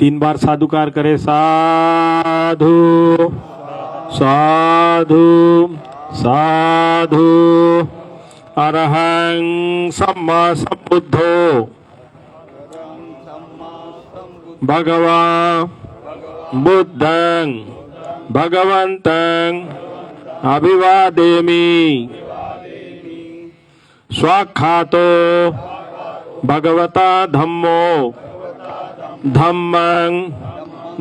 3 बार साधुकार करे। साधु साधु साधु। अरहं सम्मा सम्बुद्धो भगवान् बुद्धं भगवन्तं अभिवादेमि। स्वाख्यातो भगवता धम्मो धम्मं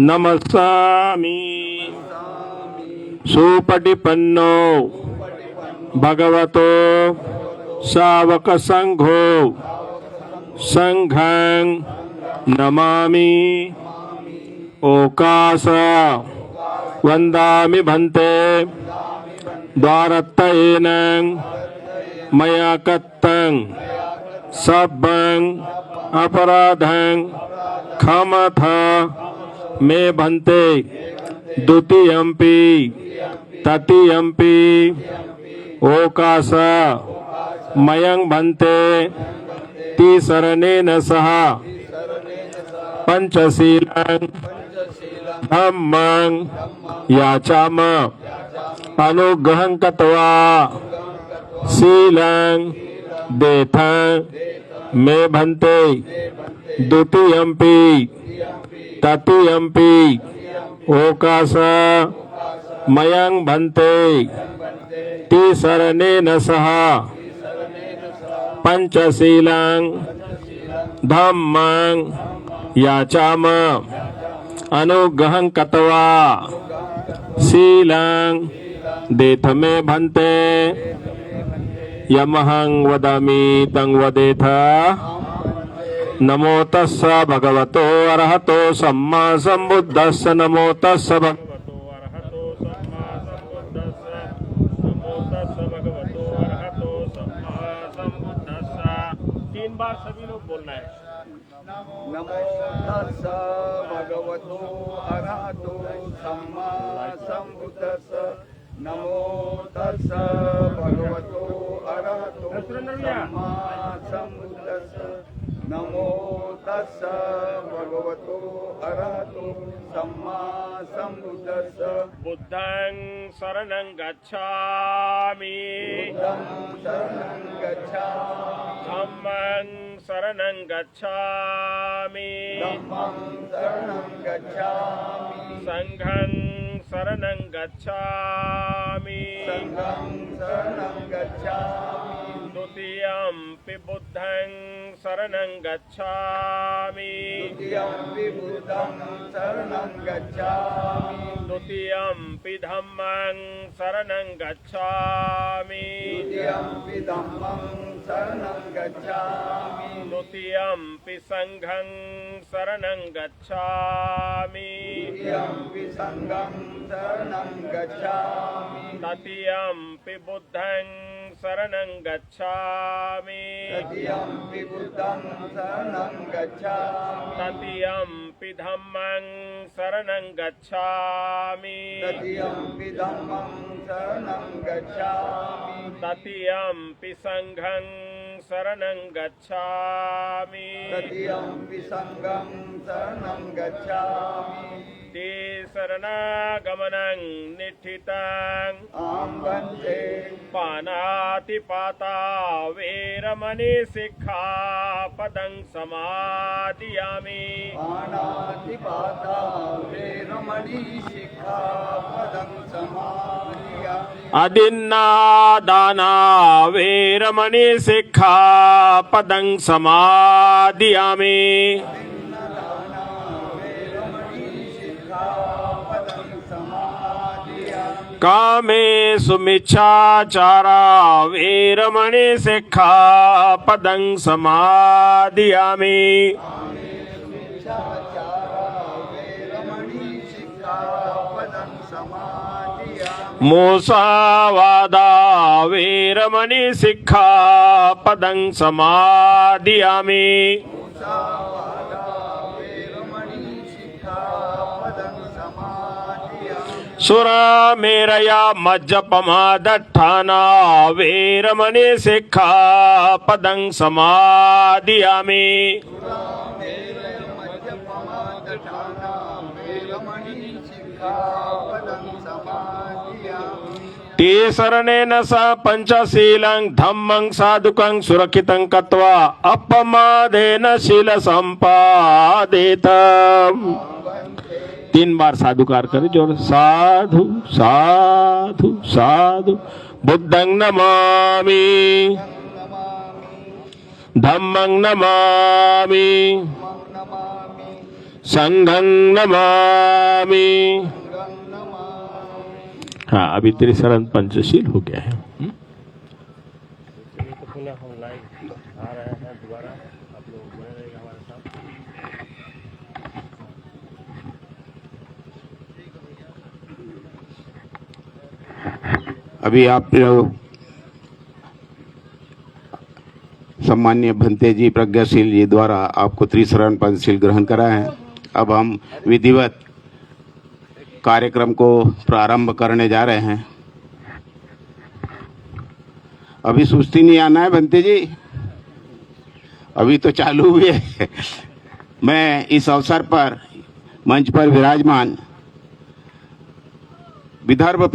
नमस्सामि। सुपटिपन्नो भगवतो सावक संघो संघं नमामि। ओकाश वंदामि भन्ते द्वारत्तयेन मया कत्तं सब्बं अपराधं क्षमथ मे भन्ते। द्वितीयंपि तृतीयंपि ओकाश मयं भन्ते। तीसरनेन सह पंचशीलं धम्मं याचाम। अनुग्रहं कृत्वा शीलं देथं मे भन्ते। द्वितीयंपि तृतीयंपि ओकाश मयं भन्ते। तीसरनेन सह पंचशीलं धम्मं याचाम। अनुग्रहं कृत्वा शीलं देथ मे भन्ते। यमहं वदामि तं वदेथ। नमो तस्स भगवतो अरहतो सम्मा सम्बुद्धस्स। नमो तस्स भगवतो अरहतो सम्मा सम्बुद्धस्स। नमो तस्स भगवतो अरहतो सम्मा सम्बुद्धस्स। 3 बार सभी लोग बोलना है। नमो तस्स भगवतो अरहतो सम्मा सम्बुद्धस्स। नमो तस्स भगवतो अरहतो सम्मा सम्बुद्धस्स। नमो तस्स भगवतो अरहतो सम्मा सम्बुद्धस्स। बुद्धं शरणं गच्छामि। बुद्धं शरणं गच्छामि। धम्मं शरणं गच्छामि। धम्मं शरणं गच्छामि। संघं शरणं गच्छामि। संघं शरणं गच्छामि। द्वितीयंपि बुद्धं शरणं गच्छामि। द्वितीयंपि बुद्धं शरणं गच्छामि। द्वितीयंपि धम्मं शरणं गच्छामि। द्वितीयंपि धम्मं शरणं गच्छामि। द्वितीयंपि संघं शरणं गच्छामि। द्वितीयंपि संघं शरणं गच्छामि। तृतीयंपि बुद्धं शरणं गच्छामि। तृतीयंपि बुद्धं शरणं गच्छामि। तृतीयंपि धम्मं शरणं गच्छामि। तृतीयंपि धम्मं शरणं गच्छामि। तृतीयंपि संघं शरणं गच्छामि। तृतीयंपि संघं शरणं गच्छामि। ते शरणागमनं निठितं आं वन्दे पानातिपाता वेरमणि सिक्खापदं समादियामि। पानातिपाता वेरमणि सिक्खापदं समादियामि। अदिन्नादाना वेरमणि सिक्खापदं समादियामि। दाना वेरमणि सिक्खापदं समादियामि। कामेषु मिच्छाचारा वेरमणि सिक्खापदं समादियामि। मिच्छाचारा वेरमणि सिक्खापदं समादियामि। मुसावादा वेरमणि सिक्खापदं समादियामि। मुसावादा वेरमणि सिक्खापदं समादियामि। सुरामेरया मज्जपमादट्ठाना वेरमणि सिक्खापदं समादियामि। मज्जपमादट्ठाना उपमादठानां वेरमणि सिक्खापदं समादियामि तेसरणेन स पंचशीलं धम्मं साधुकं सुरक्षितं कृत्वा अपमादेन शील संपादित। 3 बार साधुकार करे जोर, साधु साधु साधु। बुद्धं नमामि, धम्मं नमामि, संघं नमामि। हाँ, अभी त्रिशरण पंचशील हो गया है। तो पुनः हम लाइव आ रहे हैं दोबारा, आप लोग बने रहिएगा हमारे साथ। अभी आप लोग सम्मान्य भंते जी प्रज्ञाशील जी द्वारा आपको त्रिशरण पंचशील ग्रहण करा है। अब हम विधिवत कार्यक्रम को प्रारंभ करने जा रहे हैं। अभी सुस्ती नहीं आना है भंते जी, अभी तो चालू हुई है। मैं इस अवसर पर मंच पर विराजमान विदर्भ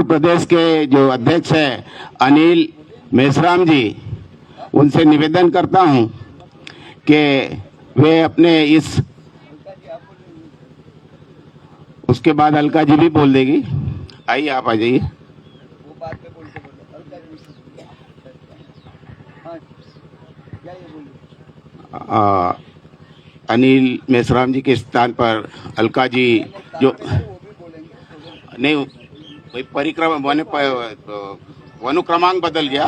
प्रदेश के जो अध्यक्ष है अनिल मेश्राम जी, उनसे निवेदन करता हूं कि वे अपने इस, उसके बाद अलका जी भी बोल देगी। आइए, आप आ जाइए। वो बात में बोलते अलका जी हाँ क्या ये बोलिए। अनिल मेश्राम जी के स्थान पर अलका जी जो वो भी बोलेंगे। नहीं, वही परिक्रमा वनु क्रमांक बदल गया,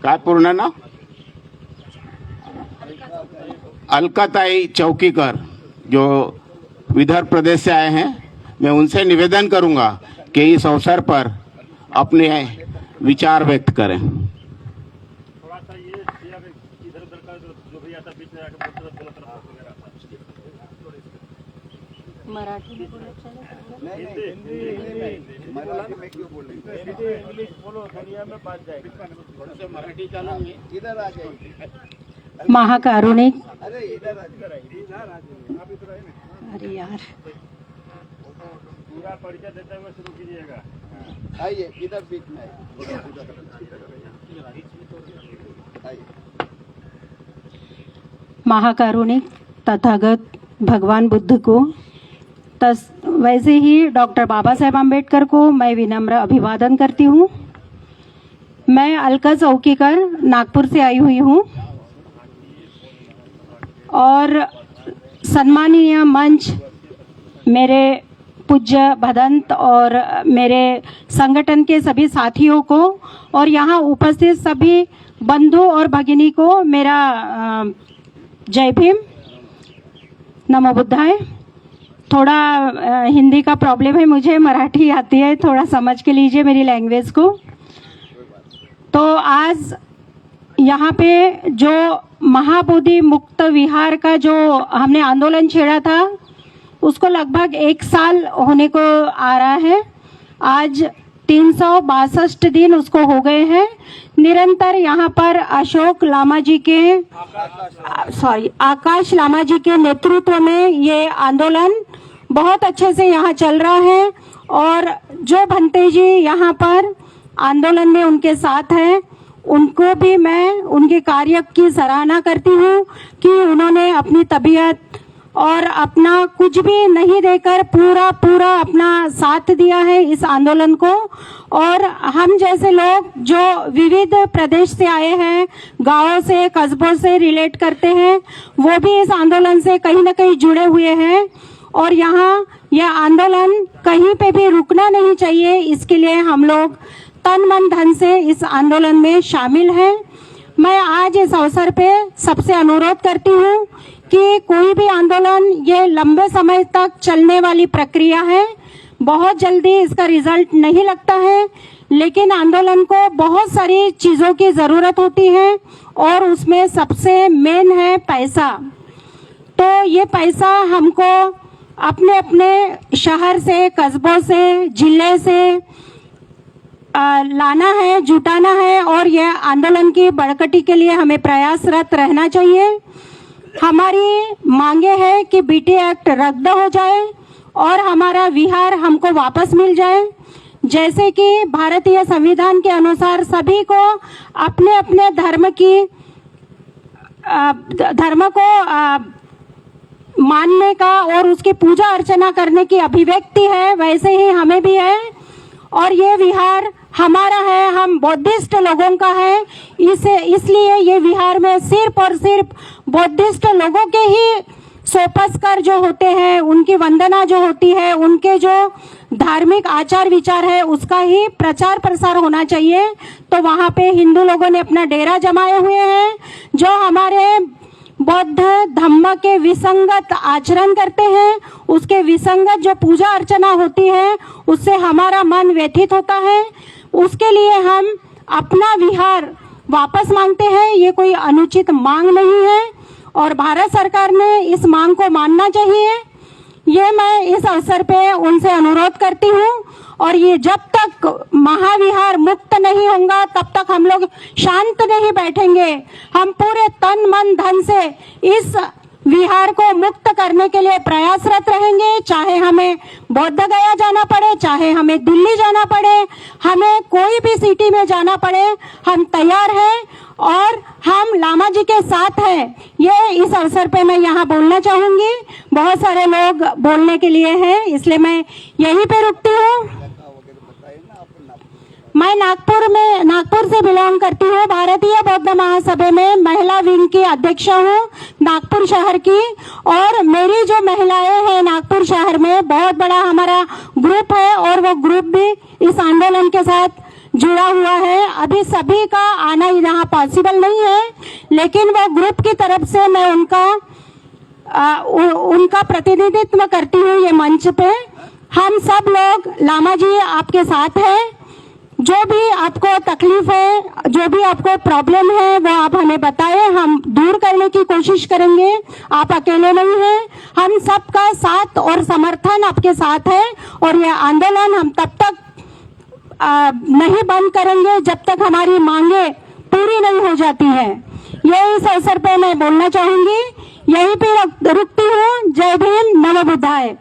काय पूर्ण ना, अलकाताई चौकीकर जो विदर्भ प्रदेश से आए हैं, मैं उनसे निवेदन करूंगा कि इस अवसर पर अपने विचार व्यक्त करें। थोड़ा सा ये इधर उधर का जो भी आता बीच में आके गलत मराठी में बोलो चलो। नहीं हिंदी मराठी में क्यों बोलेंगे, इंग्लिश बोलो, दुनिया में बात जाएगी। थोड़ा सा मराठी चलाएंगे। इधर आ जाइए। महाकारुणिक, अरे इधर आ जाइए। आप इधर आइए ना। अरे यार, पूरा परिचय देते हुए शुरू कीजिएगा। आइए इधर बीच में आइए। महाकारुणिक तथागत भगवान बुद्ध को वैसे ही डॉक्टर बाबा साहेब आम्बेडकर को मैं विनम्र अभिवादन करती हूँ। मैं अलका चौकीकर नागपुर से आई हुई हूँ और सम्मानीय मंच मेरे पूज्य भदंत और मेरे संगठन के सभी साथियों को और यहाँ उपस्थित सभी बंधु और भगिनी को मेरा जय भीम, नमो बुद्धाय। थोड़ा हिंदी का प्रॉब्लम है, मुझे मराठी आती है, थोड़ा समझ के लीजिए मेरी लैंग्वेज को। तो आज यहाँ पे जो महाबोधि मुक्त विहार का जो हमने आंदोलन छेड़ा था, उसको लगभग 1 साल होने को आ रहा है। आज 362 दिन उसको हो गए हैं। निरंतर यहाँ पर आकाश लामा जी के नेतृत्व में ये आंदोलन बहुत अच्छे से यहाँ चल रहा है और जो भंते जी यहाँ पर आंदोलन में उनके साथ हैं, उनको भी मैं उनके कार्य की सराहना करती हूँ कि उन्होंने अपनी तबीयत और अपना कुछ भी नहीं देकर पूरा अपना साथ दिया है इस आंदोलन को। और हम जैसे लोग जो विविध प्रदेश से आए हैं, गांवों से, कस्बों से रिलेट करते हैं, वो भी इस आंदोलन से कहीं ना कहीं जुड़े हुए हैं और यहाँ यह आंदोलन कहीं पे भी रुकना नहीं चाहिए। इसके लिए हम लोग तन मन धन से इस आंदोलन में शामिल हैं। मैं आज इस अवसर पे सबसे अनुरोध करती हूँ कि कोई भी आंदोलन ये लंबे समय तक चलने वाली प्रक्रिया है, बहुत जल्दी इसका रिजल्ट नहीं लगता है, लेकिन आंदोलन को बहुत सारी चीजों की जरूरत होती है और उसमें सबसे मेन है पैसा। तो ये पैसा हमको अपने अपने शहर से, कस्बों से, जिले से लाना है, जुटाना है और यह आंदोलन की बढ़कटी के लिए हमें प्रयासरत रहना चाहिए। हमारी मांगे है कि बीटी एक्ट रद्द हो जाए और हमारा विहार हमको वापस मिल जाए। जैसे कि भारतीय संविधान के अनुसार सभी को अपने अपने धर्म को मानने का और उसकी पूजा अर्चना करने की अभिव्यक्ति है, वैसे ही हमें भी है। और ये विहार हमारा है, हम बौद्धिस्ट लोगों का है, इसलिए ये विहार में सिर्फ और सिर्फ बौद्धिस्ट लोगों के ही सोपस्कर जो होते हैं, उनकी वंदना जो होती है, उनके जो धार्मिक आचार विचार है, उसका ही प्रचार प्रसार होना चाहिए। तो वहाँ पे हिंदू लोगों ने अपना डेरा जमाए हुए हैं, जो हमारे बौद्ध धम्म के विसंगत आचरण करते हैं, उसके विसंगत जो पूजा अर्चना होती है, उससे हमारा मन व्यथित होता है। उसके लिए हम अपना विहार वापस मांगते हैं। ये कोई अनुचित मांग नहीं है और भारत सरकार ने इस मांग को मानना चाहिए। ये मैं इस अवसर पे उनसे अनुरोध करती हूँ। और ये जब तक महाविहार मुक्त नहीं होगा तब तक हम लोग शांत नहीं बैठेंगे। हम पूरे तन मन धन से इस विहार को मुक्त करने के लिए प्रयासरत रहेंगे। चाहे हमें बौद्ध गया जाना पड़े, चाहे हमें दिल्ली जाना पड़े, हमें कोई भी सिटी में जाना पड़े, हम तैयार हैं और हम लामा जी के साथ हैं। ये इस अवसर पे मैं यहाँ बोलना चाहूंगी। बहुत सारे लोग बोलने के लिए हैं, इसलिए मैं यहीं पे रुकती हूँ। मैं नागपुर से बिलोंग करती हूँ। भारतीय बौद्ध महासभा में महिला विंग की अध्यक्ष हूँ नागपुर शहर की। और मेरी जो महिलाएं हैं नागपुर शहर में, बहुत बड़ा हमारा ग्रुप है और वो ग्रुप भी इस आंदोलन के साथ जुड़ा हुआ है। अभी सभी का आना यहाँ पॉसिबल नहीं है, लेकिन वो ग्रुप की तरफ से मैं उनका प्रतिनिधित्व करती हूँ ये मंच पे। हम सब लोग लामा जी आपके साथ हैं। जो भी आपको तकलीफ है, जो भी आपको प्रॉब्लम है, वो आप हमें बताएं, हम दूर करने की कोशिश करेंगे। आप अकेले नहीं हैं, हम सबका साथ और समर्थन आपके साथ है। और ये आंदोलन हम तब तक नहीं बंद करेंगे जब तक हमारी मांगे पूरी नहीं हो जाती है। ये इस अवसर पे मैं बोलना चाहूंगी। यहीं पे रुकती हूँ। जय भीम, नमो बुद्धाय।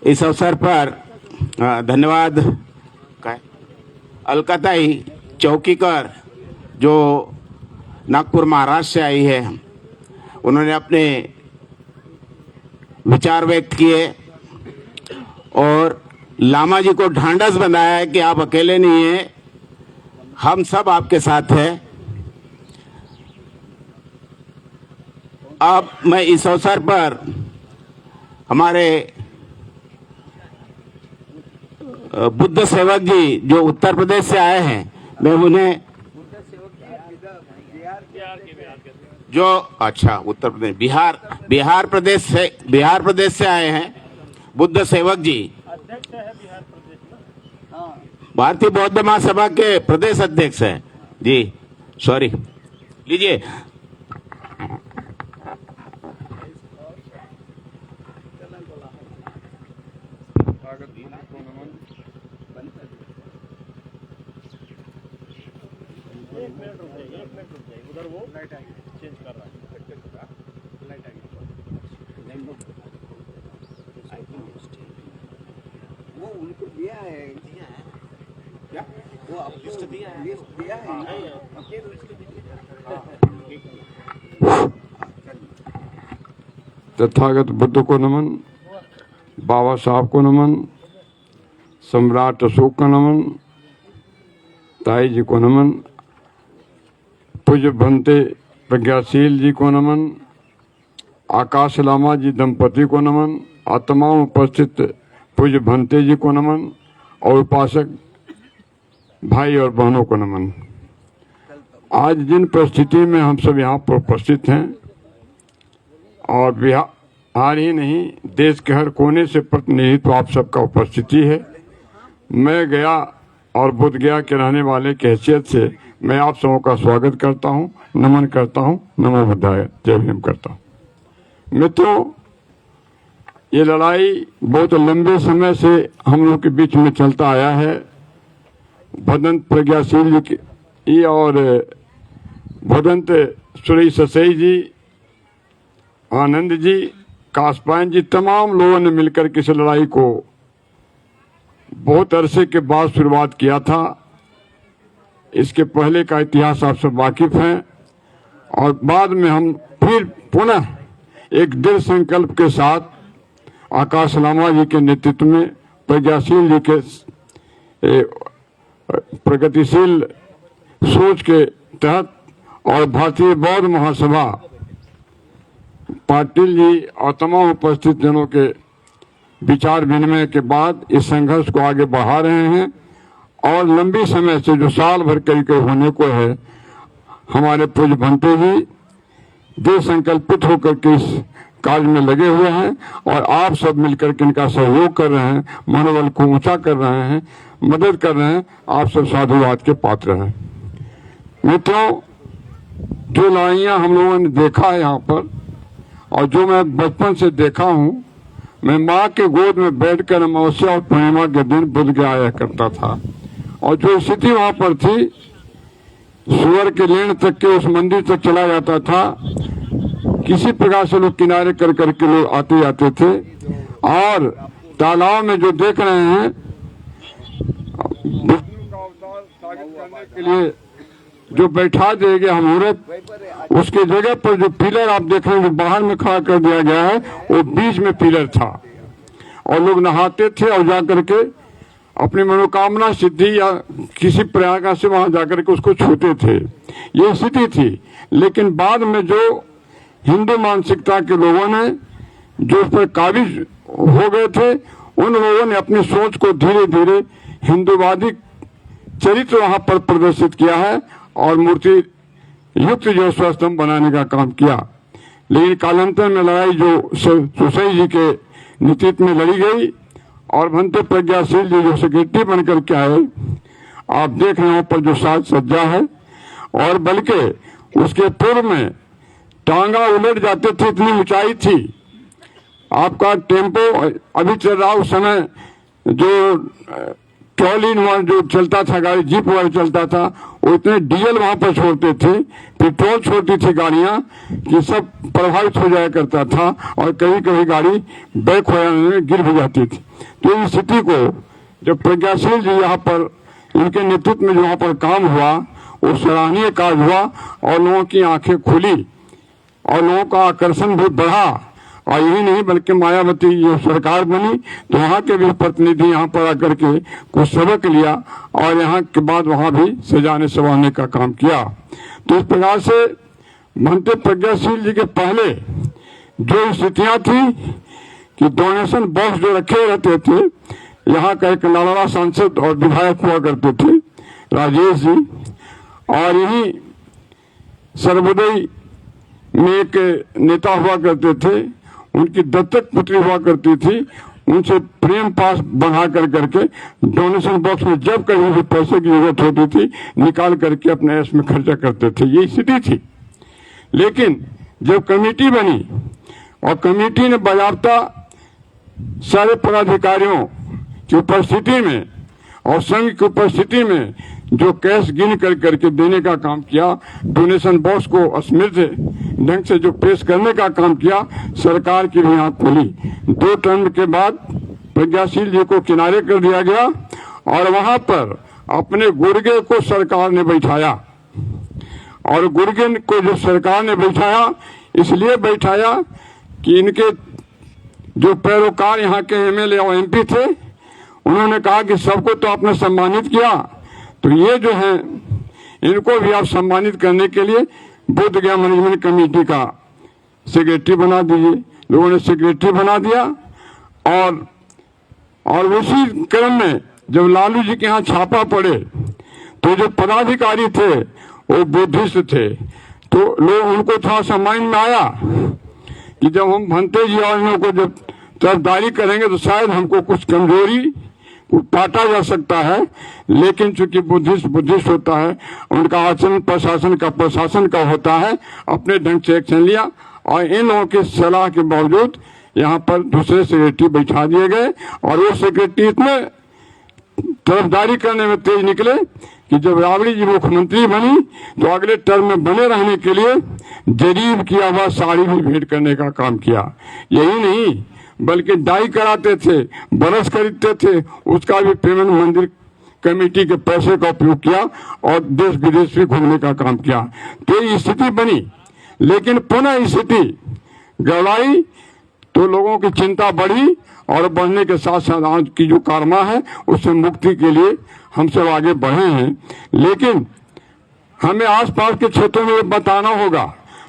इस अवसर पर धन्यवाद अलकाताई चौकीकर जो नागपुर महाराष्ट्र से आई है। उन्होंने अपने विचार व्यक्त किए और लामा जी को ढांढस बनाया है कि आप अकेले नहीं हैं, हम सब आपके साथ हैं। अब मैं इस अवसर पर हमारे बुद्ध सेवक जी जो उत्तर प्रदेश से आए हैं, मैं उन्हें जो उत्तर प्रदेश बिहार प्रदेश से आए हैं बुद्ध सेवक जी, भारतीय बौद्ध महासभा के प्रदेश अध्यक्ष हैं जी। सॉरी, लीजिए। उधर वो लाइट चेंज कर रहा है, लाइट आ गई। वो उनको दिया है क्या? वो आपको लिस्ट दिया है। तथागत बुद्ध को नमन, बाबा साहब को नमन, सम्राट अशोक को नमन, ताई जी को नमन, पूज्य भंते प्रज्ञाशील जी को नमन, आकाश लामा जी दंपति को नमन, और तमाम उपस्थित पूज्य भंते जी को नमन और उपासक भाई और बहनों को नमन। आज जिन परिस्थिति में हम सब यहाँ पर उपस्थित हैं और बिहार ही नहीं देश के हर कोने से प्रतिनिधित्व आप सबका उपस्थिति है। मैं गया और बोध गया के रहने वाले की हैसियत से मैं आप सबों का स्वागत करता हूं, नमन करता हूं, नमो बुद्धाय, जय भीम करता हूं। मित्रों, ये लड़ाई बहुत लंबे समय से हम लोग के बीच में चलता आया है। भदंत प्रज्ञाशील जी और भदंत सुरेश ससई जी, आनंद जी, कासपायन जी, तमाम लोगों ने मिलकर के इस लड़ाई को बहुत अरसे के बाद शुरुआत किया था। इसके पहले का इतिहास आप सब वाकिफ हैं और बाद में हम फिर पुनः एक दृढ़ संकल्प के साथ आकाश लामा जी के नेतृत्व में, प्रज्ञाशील जी के प्रगतिशील सोच के तहत और भारतीय बौद्ध महासभा, पाटिल जी और तमाम उपस्थित जनों के विचार विनिमय के बाद इस संघर्ष को आगे बढ़ा रहे हैं। और लंबी समय से जो साल भर करीब होने को है, हमारे पूज्य भंते जी दृढ़ संकल्पित होकर के इस कार्य में लगे हुए हैं और आप सब मिलकर के इनका सहयोग कर रहे हैं, मनोबल को ऊंचा कर रहे हैं, मदद कर रहे हैं। आप सब साधुवाद के पात्र हैं। मित्रों, जो लड़ाइयाँ हम लोगों ने देखा है यहाँ पर और जो मैं बचपन से देखा हूँ, मैं माँ के गोद में बैठकर अमावस्या और पूर्णिमा के दिन बुद्ध गया आया करता था और जो स्थिति वहाँ पर थी, सुअर के लेन तक के उस मंदिर तक चला जाता था। किसी प्रकार से लोग किनारे कर करके लोग आते जाते थे और तालाब में जो देख रहे हैं विष्णु का अवतार स्वागत करने के लिए जो बैठा दिए गए मुहूर्त, उसकी जगह पर जो पिलर आप देख रहे हैं जो बाहर में खड़ा कर दिया गया है, वो बीच में पिलर था और लोग नहाते थे और जाकर के अपनी मनोकामना सिद्धि या किसी प्रयाग से वहां जाकर के उसको छूते थे। ये स्थिति थी। लेकिन बाद में जो हिंदू मानसिकता के लोगों ने जो उस पर काबिज हो गए थे, उन लोगों ने अपनी सोच को धीरे धीरे हिंदूवादी चरित्र वहां पर प्रदर्शित किया है और मूर्ति युक्त जो स्वस्तंभ बनाने का काम किया। लेकिन कालांतर में लड़ाई जो सुसई जी के नेतृत्व में लड़ी गई और भंते प्रज्ञाशील जी जो सेक्रेटरी बनकर के आए, आप देख रहे हैं पर जो साज सज्जा है और बल्कि उसके पूर्व में टांगा उलट जाते थे, इतनी ऊंचाई थी। आपका टेम्पो अभी चल रहा उस समय जो ट्रॉली जो चलता था, गाड़ी जीप वगैरह चलता था, वो इतने डीजल वहां पर छोड़ते थे, पेट्रोल छोड़ती थी गाड़ियां कि सब प्रभावित हो जाया करता था और कभी कभी गाड़ी बैक हो जाने में गिर भी जाती थी। तो इस स्थिति को जब प्रज्ञाशील जी यहाँ पर इनके नेतृत्व में जो वहाँ पर काम हुआ, वो सराहनीय कार्य हुआ और लोगों की आंखें खुली और लोगों का आकर्षण बहुत बढ़ा। और यही नहीं बल्कि मायावती जो सरकार बनी तो वहाँ के भी प्रतिनिधि यहाँ पर आकर के कुछ सबक लिया और यहाँ के बाद वहाँ भी सजाने संवारने का काम किया। तो इस प्रकार से भंते प्रज्ञाशील जी के पहले जो स्थितियाँ थी कि डोनेशन बॉक्स जो रखे रहते थे, यहाँ का एक लाडला सांसद और विधायक हुआ करते थे राजेश जी, और यही सर्वोदय में एक नेता हुआ करते थे, उनकी दत्तक पुत्री हुआ करती थी, उनसे प्रेम पास बढ़ा कर करके डोनेशन बॉक्स में जब कहीं भी पैसे की जरूरत होती थी निकाल करके अपने ऐश में खर्चा करते थे। यही स्थिति थी। लेकिन जब कमेटी बनी और कमेटी ने बाज़ाब्ता सारे पदाधिकारियों की उपस्थिति में और संघ की उपस्थिति में जो कैश गिन कर करके देने का काम किया, डोनेशन बॉक्स को समृद्ध ढंग से जो पेश करने का काम किया, सरकार की भी आंख खुली। 2 टर्म के बाद प्रज्ञाशील जी को किनारे कर दिया गया और वहां पर अपने गुर्गे को सरकार ने बैठाया। और गुर्गे को जो सरकार ने बैठाया इसलिए बैठाया कि इनके जो पैरोकार यहाँ के एमएलए और एमपी थे, उन्होंने कहा कि सबको तो आपने सम्मानित किया, तो ये जो है इनको भी आप सम्मानित करने के लिए बोध गया मैनेजमेंट कमेटी का सेक्रेटरी बना दीजिए। लोगों ने सेक्रेटरी बना दिया और उसी क्रम में जब लालू जी के यहाँ छापा पड़े तो जो पदाधिकारी थे वो बुद्धिस्ट थे, तो लोग उनको थोड़ा सा माइंड में आया कि जब हम भंते जी और इनको जब तरफदारी करेंगे तो शायद हमको कुछ कमजोरी काटा जा सकता है, लेकिन चूंकि बुद्धिस्ट होता है, उनका आचरण प्रशासन का होता है, अपने ढंग से एक्शन लिया और इन लोगों की सलाह के बावजूद यहाँ पर दूसरे सेक्रेटरी बैठा दिए गए और वो सेक्रेटरी इतने तरफदारी करने में तेज निकले कि जब राबड़ी जी मुख्यमंत्री बनी तो अगले टर्म में बने रहने के लिए जरीब किया हुआ साड़ी भी भेंट करने का काम किया। यही नहीं बल्कि डाई कराते थे, बरस खरीदते थे, उसका भी पेमेंट मंदिर कमेटी के पैसे का उपयोग किया और देश विदेश भी घूमने का काम किया। तो ये स्थिति बनी, लेकिन पुनः स्थिति गड़बड़ाई तो लोगों की चिंता बढ़ी और बढ़ने के साथ साथ आज की जो कारमा है उससे मुक्ति के लिए हम सब आगे बढ़े हैं। लेकिन हमें आसपास के क्षेत्रों में बताना होगा।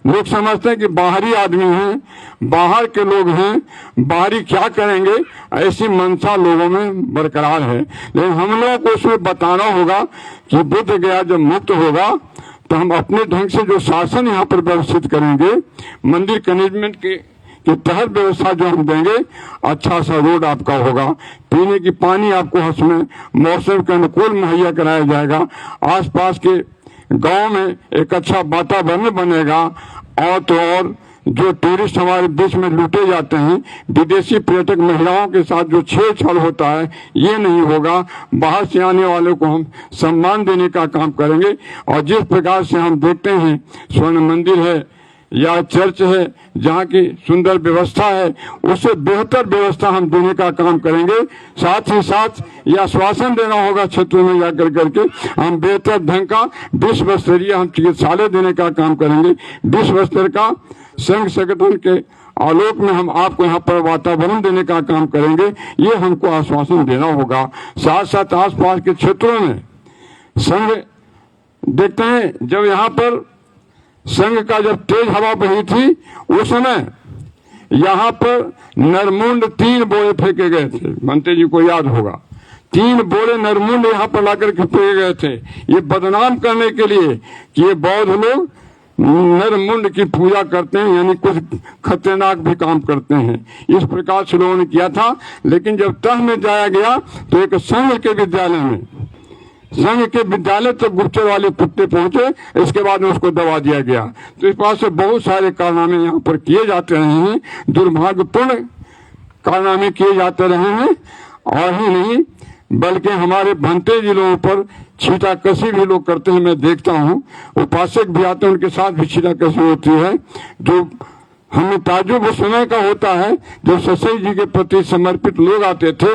लोग समझते हैं कि बाहरी आदमी हैं, बाहर के लोग हैं, बाहरी क्या करेंगे, ऐसी मंशा लोगों में बरकरार है। लेकिन हम लोगों को उसमें बताना होगा कि बुद्ध गया जब मुक्त होगा तो हम अपने ढंग से जो शासन यहाँ पर व्यवस्थित करेंगे, मंदिर मैनेजमेंट के तहत व्यवस्था जो हम देंगे, अच्छा सा रोड आपका होगा, पीने की पानी आपको उसमें मौसम के अनुकूल मुहैया कराया जाएगा, आसपास के गांव में एक अच्छा वातावरण बनेगा। और तो और जो टूरिस्ट हमारे देश में लूटे जाते हैं, विदेशी पर्यटक महिलाओं के साथ जो छेड़छाड़ होता है, ये नहीं होगा। बाहर से आने वालों को हम सम्मान देने का काम करेंगे और जिस प्रकार से हम देखते हैं स्वर्ण मंदिर है या चर्च है जहाँ की सुंदर व्यवस्था है, उससे बेहतर व्यवस्था हम देने का काम करेंगे। साथ ही साथ यह आश्वासन देना होगा क्षेत्रों में जाकर करके हम बेहतर ढंग का विश्व स्तरीय हम चिकित्सालय देने का काम करेंगे। विश्व स्तर का संघ संगठन के आलोक में हम आपको यहाँ पर वातावरण देने का काम करेंगे, ये हमको आश्वासन देना होगा। साथ साथ आसपास के क्षेत्रों में संघ देखते हैं, जब यहाँ पर संघ का जब तेज हवा बही थी उस समय यहाँ पर नरमुंड 3 बोरे फेंके गए थे। मंत्री जी को याद होगा, 3 बोरे नरमुंड यहाँ पर लाकर के फेंके गए थे, ये बदनाम करने के लिए कि ये बौद्ध लोग नरमुंड की पूजा करते हैं, यानी कुछ खतरनाक भी काम करते हैं। इस प्रकार से लोगों ने किया था। लेकिन जब तह में जाया गया तो एक संघ के विद्यालय तक गुप्तचर वाले कुत्ते पहुंचे, इसके बाद में उसको दबा दिया गया। तो इस बात से बहुत सारे कारनामे यहाँ पर किए जाते रहे हैं, दुर्भाग्यपूर्ण कारनामे किए जाते रहे हैं। और ही नहीं बल्कि हमारे भंते जिलों पर छीटाकशी भी लोग करते हैं, मैं देखता हूँ। उपासक भी आते हैं, उनके साथ भी छीटाकशी होती है। जो हमें ताजुब उस समय का होता है जब ससई जी के प्रति समर्पित लोग आते थे,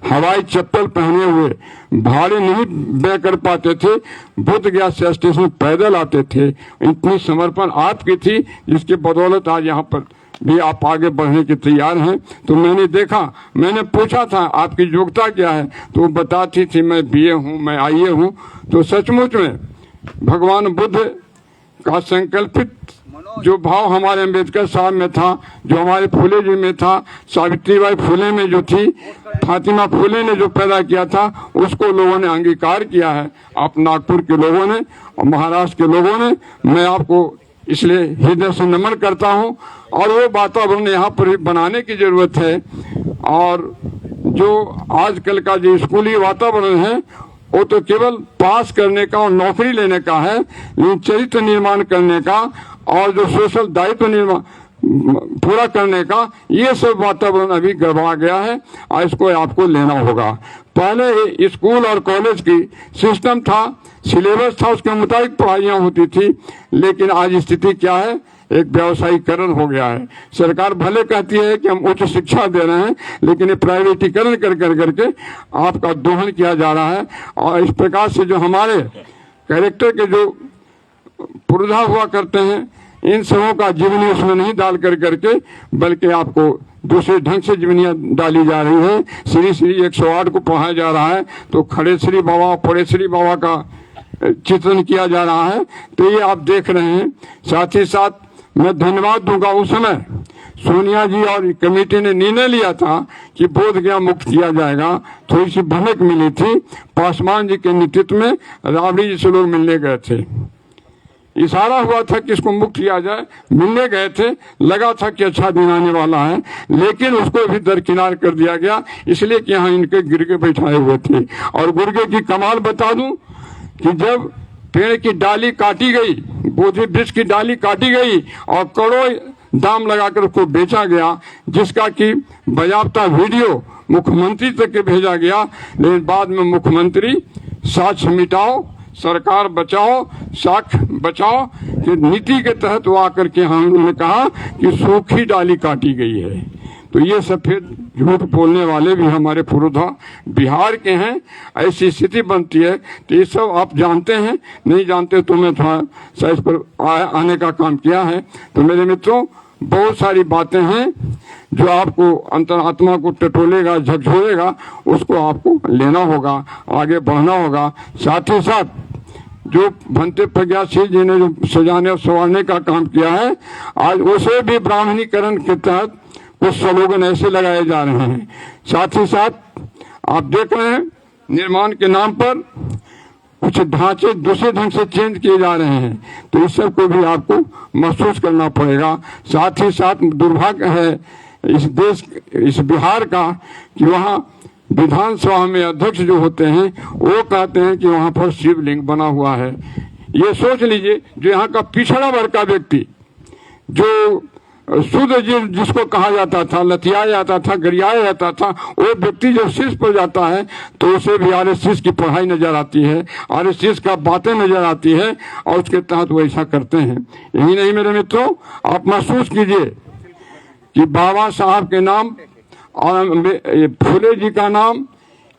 हवाई चप्पल पहने हुए, भाड़े नहीं व्यय कर पाते थे, बुद्ध गया से स्टेशन पैदल आते थे। इतनी समर्पण आपकी थी जिसके बदौलत आज यहाँ पर भी आप आगे बढ़ने के तैयार हैं। तो मैंने देखा, मैंने पूछा था आपकी योग्यता क्या है, तो वो बताती थी मैं BA हूँ, मैं IA हूँ। तो सचमुच में भगवान बुद्ध का संकल्पित जो भाव हमारे अम्बेडकर साहब में था, जो हमारे फुले जी में था, सावित्रीबाई फुले में जो थी, फातिमा फुले ने जो पैदा किया था, उसको लोगों ने अंगीकार किया है। आप नागपुर के लोगों ने और महाराष्ट्र के लोगों ने, मैं आपको इसलिए हृदय से नमन करता हूं। और वो वातावरण यहाँ पर भी बनाने की जरूरत है। और जो आजकल का जो स्कूली वातावरण है वो तो केवल पास करने का और नौकरी लेने का है, लेकिन चरित्र निर्माण करने का और जो सोशल दायित्व निर्माण पूरा करने का, ये सब वातावरण अभी गड़बड़ा गया है और इसको आपको लेना होगा। पहले स्कूल और कॉलेज की सिस्टम था, सिलेबस था, उसके मुताबिक पढ़ाइयाँ होती थी। लेकिन आज स्थिति क्या है, एक व्यावसायीकरण हो गया है। सरकार भले कहती है कि हम उच्च शिक्षा दे रहे हैं, लेकिन ये प्राइवेटीकरण कर करके आपका दोहन किया जा रहा है। और इस प्रकार से जो हमारे कैरेक्टर के जो पुरुधा हुआ करते हैं, इन सबों का जीवनी उसमें नहीं डाल करके, बल्कि आपको दूसरे ढंग से जीवनियाँ डाली जा रही है। श्री 108 को पढ़ाया जा रहा है, तो खड़े श्री बाबा, पड़े श्री बाबा का चित्रण किया जा रहा है। तो ये आप देख रहे हैं। साथ ही साथ मैं धन्यवाद दूंगा, उस समय सोनिया जी और कमेटी ने निर्णय लिया था कि बोध गया मुक्त किया जाएगा, थोड़ी सी भनक मिली थी। पासवान जी के नेतृत्व में राबड़ी जी से लोग मिलने गए थे। इशारा हुआ था कि इसको मुक्त किया जाए, मिलने गए थे, लगा था कि अच्छा दिन आने वाला है, लेकिन उसको भी दरकिनार कर दिया गया, इसलिए कि यहाँ इनके गिरगे बैठाए हुए थे। और गुर्गे की कमाल बता दूं कि जब पेड़ की डाली काटी गई, बोधि वृक्ष की डाली काटी गई और करोड़ दाम लगाकर उसको बेचा गया, जिसका कि बायाफ्ता वीडियो मुख्यमंत्री तक के भेजा गया, लेकिन बाद में मुख्यमंत्री साक्ष्य मिटाओ, सरकार बचाओ, साक्ष्य बचाओ की नीति के तहत वो आकर के उन्होंने कहा कि सूखी डाली काटी गई है। तो ये सफेद झूठ बोलने वाले भी हमारे पुरोधा बिहार के हैं। ऐसी स्थिति बनती है तो ये सब आप जानते हैं, नहीं जानते तो मैं थोड़ा सा इस पर आने का काम किया है। तो मेरे मित्रों, बहुत सारी बातें हैं जो आपको अंतरात्मा को टटोलेगा, झकझोरेगा, उसको आपको लेना होगा, आगे बढ़ना होगा। साथ ही साथ जो भंते प्रज्ञाशील जी ने जो सजाने और संवारने का काम किया है, आज उसे भी ब्राह्मणीकरण के तहत कुछ स्लोगन ऐसे लगाए जा रहे हैं। साथ ही साथ आप देख रहे हैं निर्माण के नाम पर कुछ ढांचे दूसरे ढंग से चेंज किए जा रहे हैं, तो इस सब को भी आपको महसूस करना पड़ेगा। साथ ही साथ दुर्भाग्य है इस देश, इस बिहार का कि वहाँ विधानसभा में अध्यक्ष जो होते हैं वो कहते हैं कि वहाँ पर शिवलिंग बना हुआ है। ये सोच लीजिए, जो यहाँ का पिछड़ा वर्ग का व्यक्ति, जो शूद्र जिसको कहा जाता था, लतियाया जाता था, गरियाया जाता था, वो व्यक्ति जब शीर्ष पर जाता है तो उसे भी आरएसएस की पढ़ाई नजर आती है, आरएसएस का बातें नजर आती है और उसके तहत वो ऐसा करते हैं। यही नहीं मेरे मित्रों, आप महसूस कीजिए कि बाबा साहब के नाम और फुले जी का नाम,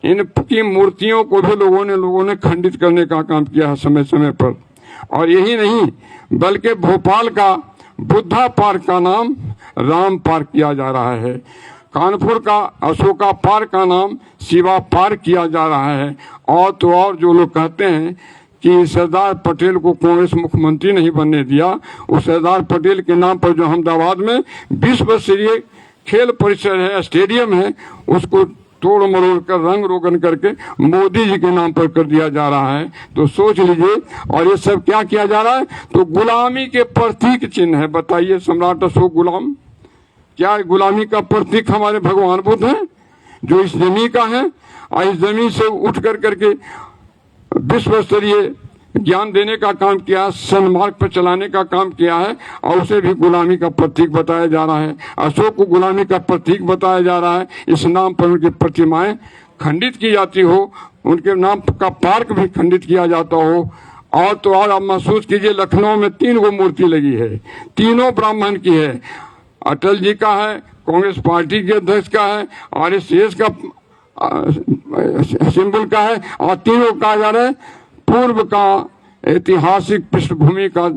इनकी मूर्तियों को भी लोगों ने खंडित करने का काम किया है समय समय पर। और यही नहीं बल्कि भोपाल का बुद्धा पार्क का नाम राम पार्क किया जा रहा है, कानपुर का अशोका पार्क का नाम शिवा पार्क किया जा रहा है। और तो और जो लोग कहते हैं कि सरदार पटेल को कांग्रेस मुख्यमंत्री नहीं बनने दिया, उस सरदार पटेल के नाम पर जो अहमदाबाद में विश्व स्तरीय खेल परिसर है, स्टेडियम है, उसको तोड़ मरोड़ कर रंग रोगन करके मोदी जी के नाम पर कर दिया जा रहा है। तो सोच लीजिए, और ये सब क्या किया जा रहा है, तो गुलामी के प्रतीक चिन्ह है। बताइए, सम्राट अशोक गुलाम, क्या गुलामी का प्रतीक हमारे भगवान बुद्ध हैं जो इस जमीन का है, और इस जमीन से उठ कर करके विश्व स्तरीय ज्ञान देने का काम किया, सन्मार्ग पर चलाने का काम किया है, और उसे भी गुलामी का प्रतीक बताया जा रहा है। अशोक को गुलामी का प्रतीक बताया जा रहा है, इस नाम पर उनकी प्रतिमाएं खंडित की जाती हो, उनके नाम का पार्क भी खंडित किया जाता हो। और तो और आप महसूस कीजिए, लखनऊ में 3 गो मूर्ति लगी है, तीनों ब्राह्मण की है, अटल जी का है, कांग्रेस पार्टी के अध्यक्ष का है, आरएसएस का सिंबल का है, और तीनों कहा जा रहा है पूर्व का ऐतिहासिक पृष्ठभूमि का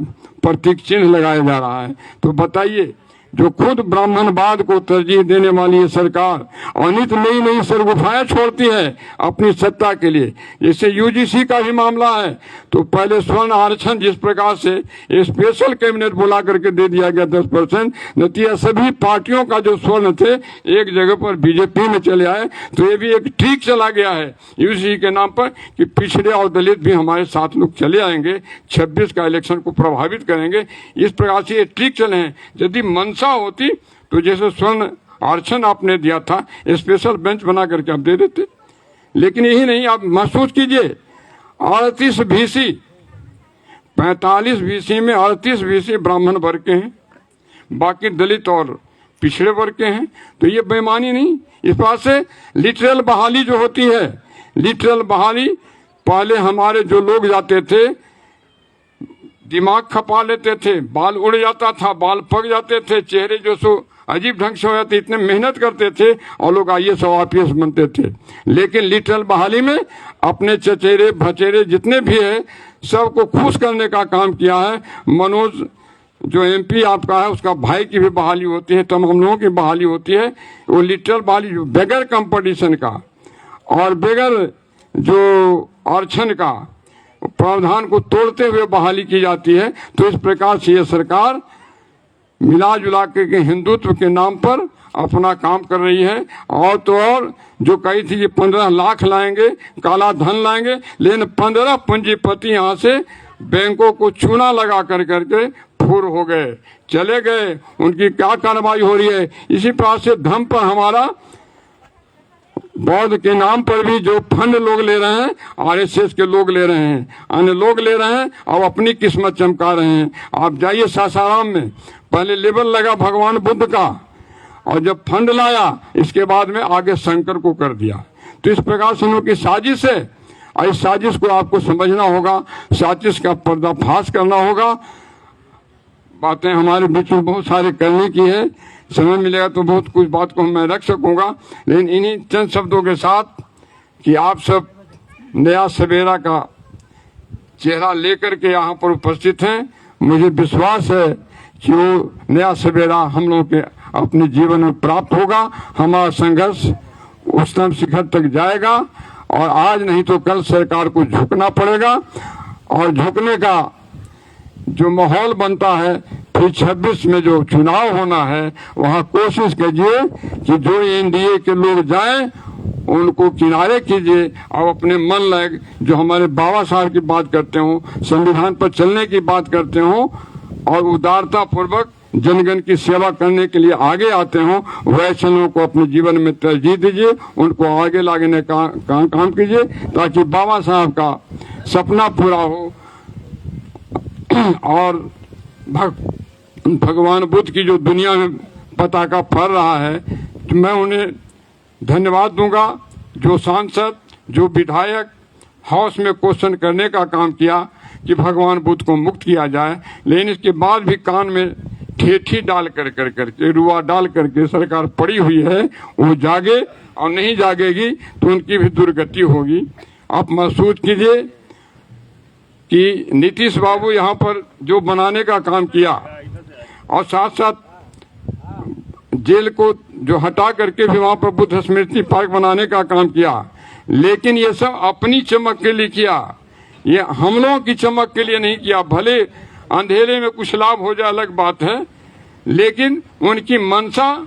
प्रतीक चिन्ह लगाया जा रहा है। तो बताइए, जो खुद ब्राह्मणवाद को तरजीह देने वाली है सरकार, और नित नई नई सरगुफाएं छोड़ती है अपनी सत्ता के लिए, जैसे यूजीसी का भी मामला है, तो पहले स्वर्ण आरक्षण जिस प्रकार से स्पेशल कैबिनेट बुला करके दे दिया गया 10%, नतीजा सभी पार्टियों का जो स्वर्ण थे एक जगह पर बीजेपी में चले आए। तो ये भी एक ट्रिक चला गया है यूजीसी के नाम पर कि पिछड़े और दलित भी हमारे साथ लोग चले आएंगे, 26 का इलेक्शन को प्रभावित करेंगे। इस प्रकार से ये ट्रिक चले हैं। यदि मंशा होती तो जैसे स्वर्ण आरक्षण आपने दिया था, स्पेशल बेंच बना करके आप दे देते, लेकिन यही नहीं। आप महसूस कीजिए, 38 बीसी, 45 बीसी में 38 बीसी ब्राह्मण वर्ग के हैं, बाकी दलित और पिछड़े वर्ग के हैं। तो ये बेईमानी नहीं। इस बात से लिटरल बहाली जो होती है, लिटरल बहाली, पहले हमारे जो लोग जाते थे दिमाग खपा लेते थे, बाल उड़ जाता था, बाल पक जाते थे, चेहरे जो सो अजीब ढंग से हो जाते, इतने मेहनत करते थे और लोग आईएएस और आईपीएस बनते थे। लेकिन लिटरल बहाली में अपने चचेरे भचेरे जितने भी है सबको खुश करने का काम किया है। मनोज जो एमपी आपका है, उसका भाई की भी बहाली होती है, तमाम लोगों की बहाली होती है। वो लिटरल बहाली बगैर कंपटीशन का और बगैर जो आरक्षण का प्रावधान को तोड़ते हुए बहाली की जाती है। तो इस प्रकार से ये सरकार मिला जुला के हिंदुत्व के नाम पर अपना काम कर रही है। और तो और जो कही थी कि 15 लाख लाएंगे, काला धन लाएंगे, लेकिन 15 पूंजीपति यहाँ से बैंकों को चूना लगा कर करके फुर हो गए, चले गए। उनकी क्या कार्रवाई हो रही है? इसी प्रकार से धर्म पर हमारा बौद्ध के नाम पर भी जो फंड लोग ले रहे हैं, आरएसएस के लोग ले रहे हैं, अन्य लोग ले रहे हैं और अपनी किस्मत चमका रहे हैं। आप जाइए सासाराम में, पहले लेबल लगा भगवान बुद्ध का, और जब फंड लाया इसके बाद में आगे शंकर को कर दिया। तो इस प्रकार से उनकी साजिश है, और इस साजिश को आपको समझना होगा, साजिश का पर्दाफाश करना होगा। बातें हमारे बीच में बहुत सारे करने की है, समय मिलेगा तो बहुत कुछ बात को मैं रख सकूंगा, लेकिन इन्हीं चंद शब्दों के साथ कि आप सब नया सवेरा का चेहरा लेकर के यहाँ पर उपस्थित हैं, मुझे विश्वास है कि वो नया सवेरा हम लोगों के अपने जीवन में प्राप्त होगा। हमारा संघर्ष उच्चतम शिखर तक जाएगा, और आज नहीं तो कल सरकार को झुकना पड़ेगा। और झुकने का जो माहौल बनता है, फिर 26 में जो चुनाव होना है, वहाँ कोशिश कीजिए कि जो एनडीए के लोग जाएं उनको किनारे कीजिए, और अपने मन लायक जो हमारे बाबा साहब की बात करते हो, संविधान पर चलने की बात करते हो, और उदारता पूर्वक जनगण की सेवा करने के लिए आगे आते हो, वैसे लोगों को अपने जीवन में तरजीह दीजिए, उनको आगे लाने का काम कीजिए, ताकि बाबा साहब का सपना पूरा हो। और भगवान बुद्ध की जो दुनिया में पताका फहर रहा है, तो मैं उन्हें धन्यवाद दूंगा। जो सांसद, जो विधायक हाउस में क्वेश्चन करने का काम किया कि भगवान बुद्ध को मुक्त किया जाए, लेकिन इसके बाद भी कान में ठेठी डाल करके रुआ डाल करके सरकार पड़ी हुई है, वो जागे, और नहीं जागेगी तो उनकी भी दुर्गति होगी। आप महसूस कीजिए कि नीतीश बाबू यहाँ पर जो बनाने का काम किया, और साथ साथ जेल को जो हटा करके भी वहाँ पर बुद्ध स्मृति पार्क बनाने का काम किया, लेकिन ये सब अपनी चमक के लिए किया, ये हम लोगों की चमक के लिए नहीं किया। भले अंधेरे में कुछ लाभ हो जाए अलग बात है, लेकिन उनकी मंशा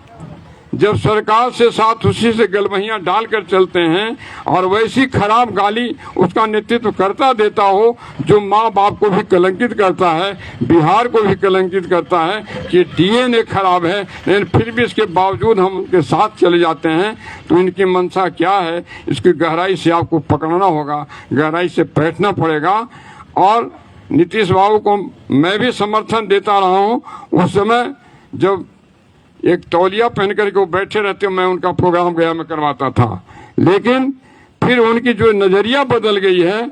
जब सरकार से साथ उसी से गलबहियां डालकर चलते हैं, और वैसी खराब गाली उसका नेतृत्व करता देता हो जो माँ बाप को भी कलंकित करता है, बिहार को भी कलंकित करता है कि डीएनए खराब है, लेकिन फिर भी इसके बावजूद हम उनके साथ चले जाते हैं, तो इनकी मंशा क्या है, इसकी गहराई से आपको पकड़ना होगा, गहराई से बैठना पड़ेगा। और नीतीश बाबू को मैं भी समर्थन देता रहा हूँ। उस समय जब एक तौलिया पहन करके वो बैठे रहते, मैं उनका प्रोग्राम गया में करवाता था, लेकिन फिर उनकी जो नजरिया बदल गई है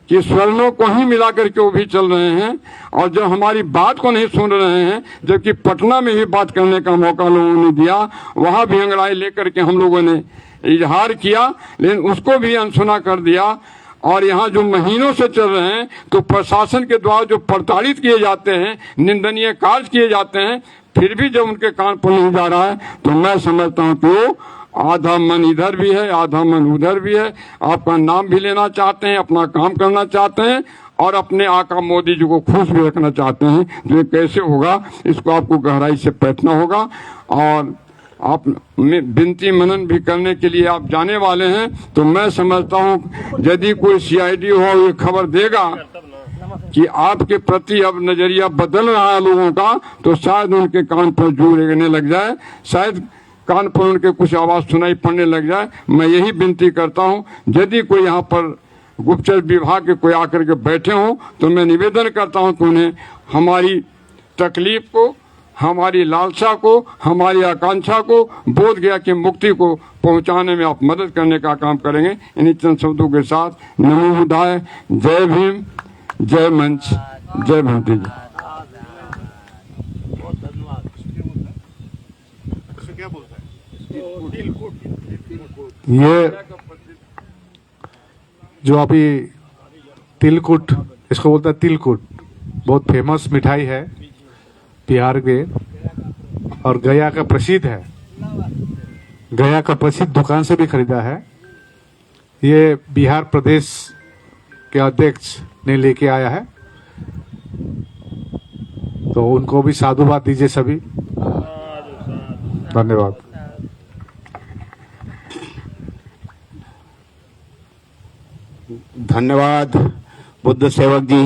कि स्वर्णों को ही मिला करके वो भी चल रहे हैं, और जब हमारी बात को नहीं सुन रहे हैं, जबकि पटना में भी बात करने का मौका लोगों ने दिया, वहां भी अंगड़ाई लेकर के हम लोगों ने इजहार किया, लेकिन उसको भी अनसुना कर दिया। और यहाँ जो महीनों से चल रहे हैं, तो प्रशासन के द्वारा जो प्रताड़ित किए जाते हैं, निंदनीय कार्य किए जाते हैं, फिर भी जब उनके कान पर नहीं जा रहा है, तो मैं समझता हूँ कि वो आधा मन इधर भी है, आधा मन उधर भी है। आपका नाम भी लेना चाहते हैं, अपना काम करना चाहते हैं, और अपने आका मोदी जी को खुश भी रखना चाहते हैं। तो ये कैसे होगा, इसको आपको गहराई से बैठना होगा। और आप विनती मनन भी करने के लिए आप जाने वाले हैं, तो मैं समझता हूँ यदि कोई सीआईडी हो ये खबर देगा कि आपके प्रति अब नजरिया बदल रहा है लोगों का, तो शायद उनके कान पर जू रेंगने लग जाए, शायद कान पर उनके कुछ आवाज सुनाई पड़ने लग जाए। मैं यही विनती करता हूँ, यदि कोई यहाँ पर गुप्तचर विभाग के कोई आकर के बैठे हों, तो मैं निवेदन करता हूँ कि उन्हें हमारी तकलीफ को, हमारी लालसा को, हमारी आकांक्षा को, बोध गया की मुक्ति को पहुंचाने में आप मदद करने का काम करेंगे। इन्हीं चंद शब्दों के साथ नमो बुद्धाय, जय भीम, जय मंच, जय भारती जी। ये जो अभी तिलकुट, इसको बोलते हैं तिलकुट, बहुत फेमस मिठाई है बिहार के, और गया का प्रसिद्ध है, गया का प्रसिद्ध दुकान से भी खरीदा है। ये बिहार प्रदेश के अध्यक्ष ने लेके आया है, तो उनको भी साधुवाद दीजिए सभी। धन्यवाद। धन्यवाद बुद्ध सेवक जी।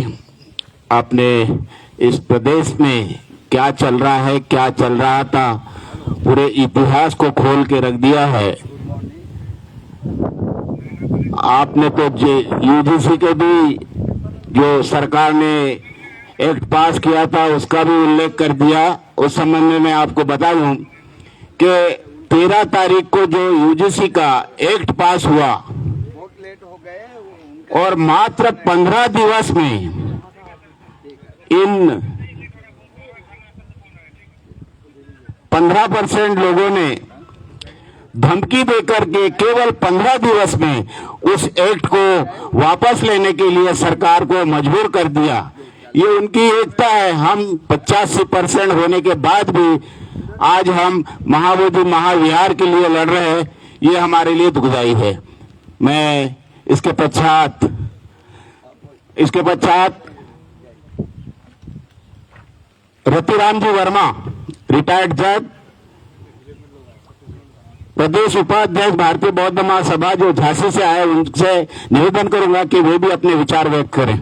आपने इस प्रदेश में क्या चल रहा है, क्या चल रहा था, पूरे इतिहास को खोल के रख दिया है। आपने तो यूजीसी के भी जो सरकार ने एक्ट पास किया था उसका भी उल्लेख कर दिया। उस संबंध में मैं आपको बता दूं कि 13 तारीख को जो यूजीसी का एक्ट पास हुआ बहुत लेट हो गए और मात्र 15 दिवस में इन 15% लोगों ने धमकी देकर के केवल 15 दिवस में उस एक्ट को वापस लेने के लिए सरकार को मजबूर कर दिया। ये उनकी एकता है। हम 85% होने के बाद भी आज हम महाबोधि महाविहार के लिए लड़ रहे हैं, ये हमारे लिए दुखदाई है। मैं इसके पश्चात रतिराम जी वर्मा, रिटायर्ड जज, प्रदेश उपाध्यक्ष भारतीय बौद्ध महासभा जो झांसी से आए, उनसे निवेदन करूंगा कि वे भी अपने विचार व्यक्त करें।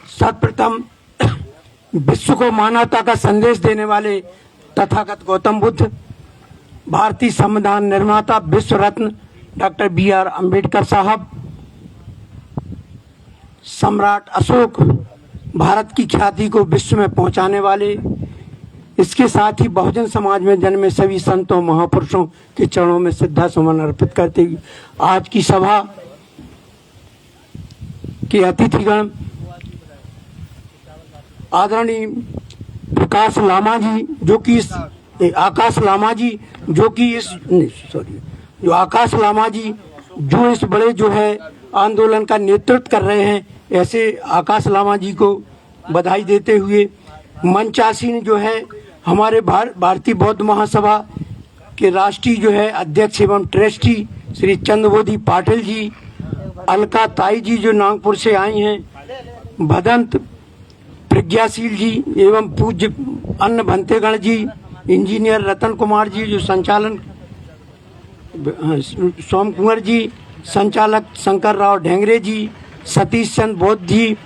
सर्वप्रथम विश्व को मानवता का संदेश देने वाले तथागत गौतम बुद्ध, भारतीय संविधान निर्माता विश्व रत्न डॉक्टर BR अम्बेडकर साहब, सम्राट अशोक, भारत की ख्याति को विश्व में पहुंचाने वाले, इसके साथ ही बहुजन समाज में जन्मे सभी संतों महापुरुषों के चरणों में श्रद्धा सुमन अर्पित करते हुए आज की सभा के अतिथिगण आदरणीय प्रकाश लामा जी जो कि आकाश लामा जी जो इस बड़े जो है आंदोलन का नेतृत्व कर रहे हैं, ऐसे आकाश लामा जी को बधाई देते हुए मंचासीन जो है हमारे भारतीय बौद्ध महासभा के राष्ट्रीय जो है अध्यक्ष एवं ट्रस्टी श्री चंद्रबोधि पाटिल जी, अलका ताई जी जो नागपुर से आई हैं, भदंत प्रज्ञाशील जी एवं पूज्य अन्न भंतेगण जी, इंजीनियर रतन कुमार जी जो संचालन, सोम कुंवर जी, संचालक शंकर राव ढेंगरे जी, सतीश चंद्र बौद्ध जी,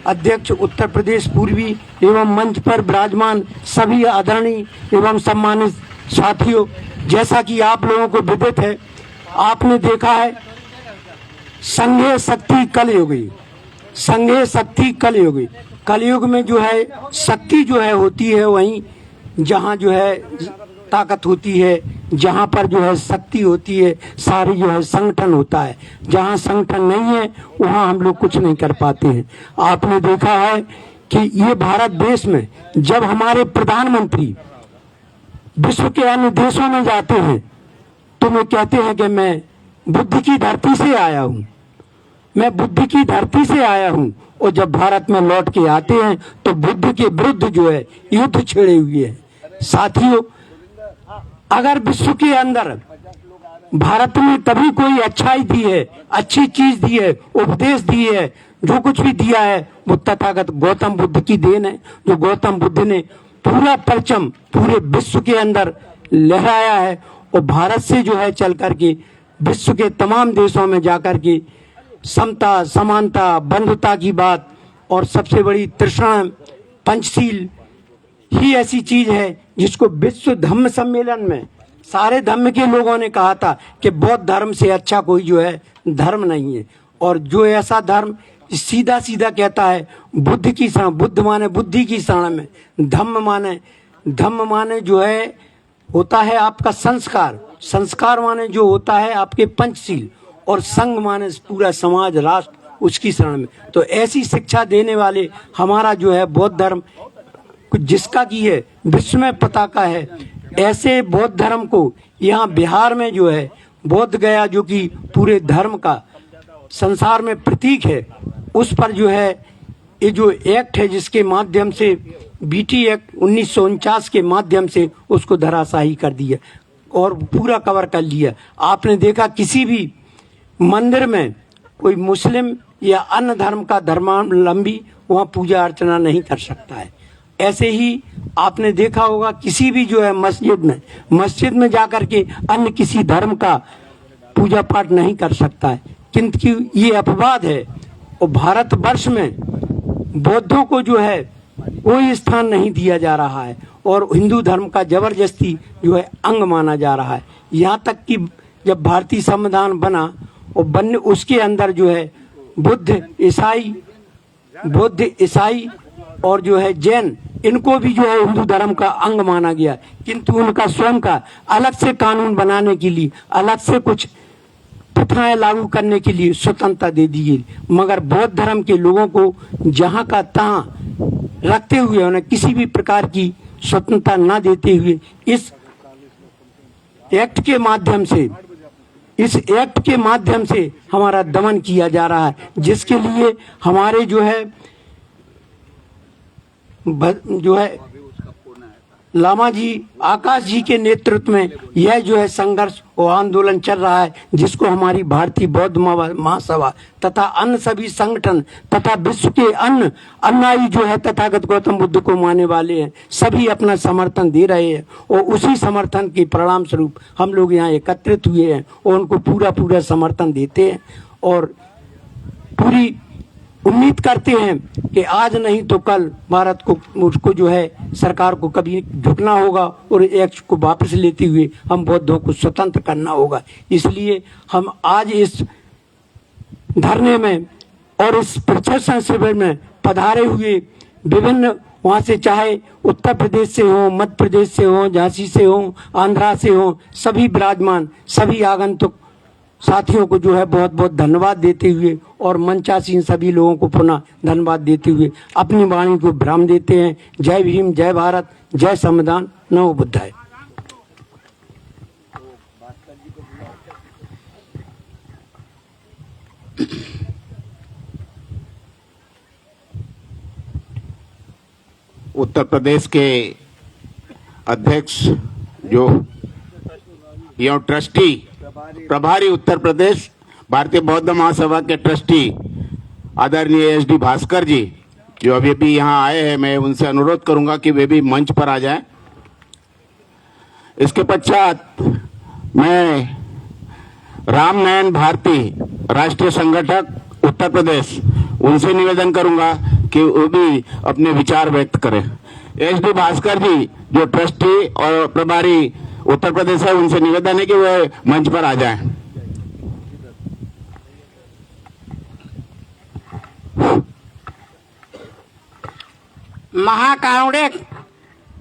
अध्यक्ष उत्तर प्रदेश पूर्वी एवं मंच पर विराजमान सभी आदरणीय एवं सम्मानित साथियों, जैसा कि आप लोगों को विदित है, आपने देखा है संघे शक्ति कलयुगी, संघे शक्ति कलयुगी। कलयुग में जो है शक्ति जो है होती है वहीं जहाँ जो है ताकत होती है, जहाँ पर जो है शक्ति होती है सारी जो है संगठन होता है। जहाँ संगठन नहीं है वहाँ हम लोग कुछ नहीं कर पाते हैं। आपने देखा है कि ये भारत देश में जब हमारे प्रधानमंत्री विश्व के अन्य देशों में जाते हैं तो वे कहते हैं कि मैं बुद्ध की धरती से आया हूँ, मैं बुद्ध की धरती से आया हूँ, और जब भारत में लौट के आते हैं तो बुद्ध के विरुद्ध जो है युद्ध छेड़े हुए है। साथियों, अगर विश्व के अंदर भारत में कभी कोई अच्छाई दी है, अच्छी चीज दी है, उपदेश दी है, जो कुछ भी दिया है वो तथागत गौतम बुद्ध की देन है। जो गौतम बुद्ध ने पूरा परचम पूरे विश्व के अंदर लहराया है और भारत से जो है चल करके विश्व के तमाम देशों में जाकर के समता, समानता, बंधुता की बात, और सबसे बड़ी तृष्णा पंचशील ही ऐसी चीज है जिसको विश्व धम्म सम्मेलन में सारे धम्म के लोगों ने कहा था कि बौद्ध धर्म से अच्छा कोई जो है धर्म नहीं है। और जो ऐसा धर्म सीधा सीधा कहता है बुद्ध की शरण, बुद्ध माने बुद्धि की शरण में, धम्म माने जो है होता है आपका संस्कार, संस्कार माने जो होता है आपके पंचशील, और संघ माने पूरा समाज राष्ट्र उसकी शरण में। तो ऐसी शिक्षा देने वाले हमारा जो है बौद्ध धर्म जिसका की है विश्व में पताका है, ऐसे बौद्ध धर्म को यहाँ बिहार में जो है बोध गया जो कि पूरे धर्म का संसार में प्रतीक है, उस पर जो है ये जो एक्ट है जिसके माध्यम से बीटी एक्ट 1949 के माध्यम से उसको धराशाही कर दिया और पूरा कवर कर लिया। आपने देखा किसी भी मंदिर में कोई मुस्लिम या अन्य धर्म का धर्मावलंबी वहाँ पूजा अर्चना नहीं कर सकता है। ऐसे ही आपने देखा होगा किसी भी जो है मस्जिद में जाकर के अन्य किसी धर्म का पूजा पाठ नहीं कर सकता है, किंतु ये अपवाद है। और भारतवर्ष में बौद्धों को जो है कोई स्थान नहीं दिया जा रहा है और हिंदू धर्म का जबरदस्ती जो है अंग माना जा रहा है। यहाँ तक कि जब भारतीय संविधान बना और बनने उसके अंदर जो है बुद्ध ईसाई और जो है जैन, इनको भी जो है हिंदू धर्म का अंग माना गया, किंतु उनका स्वयं का अलग से कानून बनाने के लिए, अलग से कुछ प्रथाएं लागू करने के लिए स्वतंत्रता दे दी गई। मगर बौद्ध धर्म के लोगों को जहां का तहां रखते हुए उन्हें किसी भी प्रकार की स्वतंत्रता न देते हुए इस एक्ट के माध्यम से हमारा दमन किया जा रहा है, जिसके लिए हमारे जो है लामा जी, आकाश जी के नेतृत्व में यह जो है संघर्ष और आंदोलन चल रहा है, जिसको हमारी भारतीय बौद्ध महासभा तथा अन्य सभी संगठन तथा विश्व के अन्य अनुयायी जो है तथागत गौतम बुद्ध को मानने वाले हैं, सभी अपना समर्थन दे रहे हैं। और उसी समर्थन के परिणाम स्वरूप हम लोग यहाँ एकत्रित हुए हैं और उनको पूरा समर्थन देते हैं और पूरी उम्मीद करते हैं कि आज नहीं तो कल भारत को उसको जो है सरकार को कभी झुकना होगा और एक्ट को वापस लेते हुए हम बौद्धों को स्वतंत्र करना होगा। इसलिए हम आज इस धरने में और इस प्रदर्शन शिविर में पधारे हुए विभिन्न वहाँ से चाहे उत्तर प्रदेश से हो, मध्य प्रदेश से हो, झांसी से हो, आंध्रा से हो, सभी विराजमान सभी आगंतुक साथियों को जो है बहुत बहुत धन्यवाद देते हुए और मंचासीन सभी लोगों को पुनः धन्यवाद देते हुए अपनी वाणी को विराम देते हैं। जय भीम, जय भारत, जय संविधान, नमो बुद्धाय। उत्तर प्रदेश के अध्यक्ष जो या ट्रस्टी प्रभारी उत्तर प्रदेश भारतीय बौद्ध महासभा के ट्रस्टी आदरणीय एस.डी. भास्कर जी जो अभी भी यहाँ आए हैं, मैं उनसे अनुरोध करूंगा कि वे भी मंच पर आ जाएं। इसके पश्चात मैं रामनयन भारती राष्ट्रीय संगठक उत्तर प्रदेश, उनसे निवेदन करूंगा कि वो भी अपने विचार व्यक्त करें। एस.डी. भास्कर जी जो ट्रस्टी और प्रभारी उत्तर प्रदेश है, उनसे निवेदन है कि वे मंच पर आ जाएं। महाकारुणिक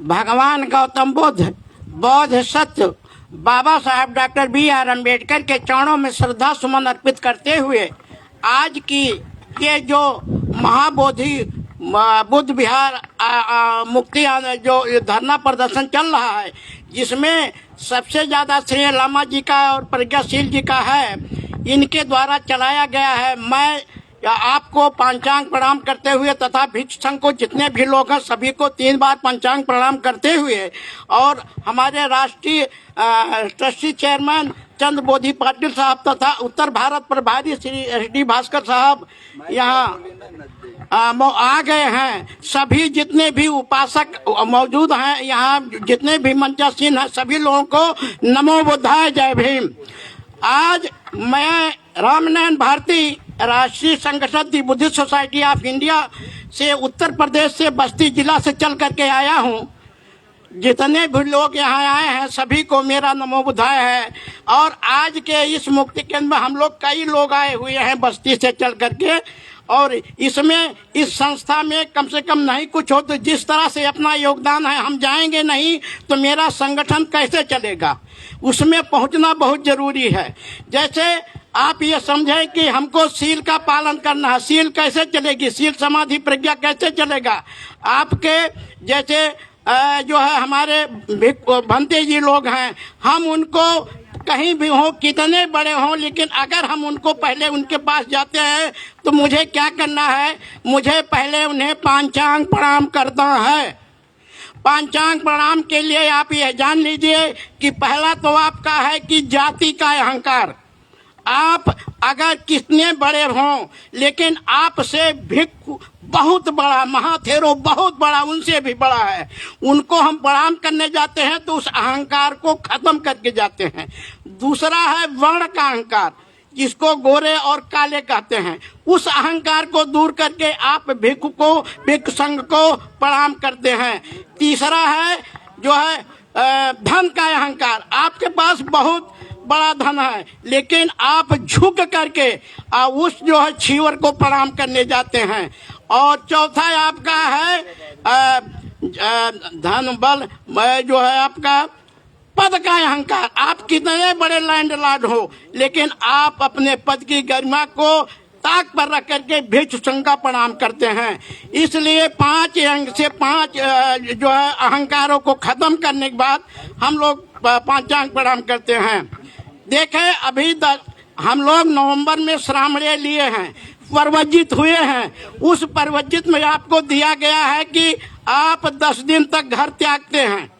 भगवान गौतम बुद्ध, बौद्ध सत्य, बाबा साहब डॉक्टर बी.आर. अम्बेडकर के चरणों में श्रद्धा सुमन अर्पित करते हुए आज की ये जो महाबोधि बुद्ध विहार मुक्ति जो धरना प्रदर्शन चल रहा है, जिसमें सबसे ज्यादा श्रेय लामा जी का और प्रज्ञाशील जी का है, इनके द्वारा चलाया गया है। मैं आपको पंचांग प्रणाम करते हुए तथा भिक्ष संघ को जितने भी लोग हैं सभी को 3 बार पंचांग प्रणाम करते हुए और हमारे राष्ट्रीय ट्रस्टी चेयरमैन चंद्र बोधी पाटिल साहब तथा उत्तर भारत प्रभारी श्री एस.डी. भास्कर साहब यहाँ आ गए हैं। सभी जितने भी उपासक मौजूद हैं यहाँ, जितने भी मंचासीन हैं, सभी लोगों को नमो बुद्धाय, जय भीम। आज मैं रामनयन भारती राष्ट्रीय संगठन दी बुद्धिस्ट सोसाइटी ऑफ इंडिया से उत्तर प्रदेश से बस्ती जिला से चल करके आया हूँ। जितने भी लोग यहाँ आए हैं सभी को मेरा नमो बुद्धाय है। और आज के इस मुक्ति केंद्र में हम लोग कई लोग आए हुए हैं बस्ती से चल करके, और इसमें इस संस्था में कम से कम नहीं कुछ हो तो जिस तरह से अपना योगदान है, हम जाएंगे नहीं तो मेरा संगठन कैसे चलेगा, उसमें पहुंचना बहुत जरूरी है। जैसे आप ये समझें कि हमको सील का पालन करना है, सील कैसे चलेगी, सील समाधि प्रज्ञा कैसे चलेगा। आपके जैसे जो है हमारे भंते जी लोग हैं, हम उनको कहीं भी हो, कितने बड़े हों, लेकिन अगर हम उनको पहले उनके पास जाते हैं तो मुझे क्या करना है, मुझे पहले उन्हें पांचांग प्रणाम करना है। पांचांग प्रणाम के लिए आप यह जान लीजिए कि पहला तो आपका है कि जाति का अहंकार। आप अगर कितने बड़े हों, लेकिन आपसे भिक्खु बहुत बड़ा, महाथेरो बहुत बड़ा, उनसे भी बड़ा है, उनको हम प्रणाम करने जाते हैं तो उस अहंकार को खत्म करके जाते हैं। दूसरा है वर्ण का अहंकार, जिसको गोरे और काले कहते हैं, उस अहंकार को दूर करके आप भिक्खु संघ को प्रणाम करते हैं। तीसरा है जो है धन का अहंकार। आपके पास बहुत बड़ा धन है, लेकिन आप झुक करके उस जो है छीवर को प्रणाम करने जाते हैं। और चौथा आपका है धन बल जो है आपका पद का अहंकार। आप कितने बड़े लैंडलॉर्ड हो, लेकिन आप अपने पद की गरिमा को ताक पर रख करके भिक्षु संघ का प्रणाम करते हैं। इसलिए 5 अंग से 5 जो है अहंकारों को खत्म करने के बाद हम लोग पांचांग प्रणाम करते हैं। देखें, अभी हम लोग नवंबर में श्रामणेय लिए हैं, परवजित हुए हैं। उस परवजित में आपको दिया गया है कि आप 10 दिन तक घर त्यागते हैं,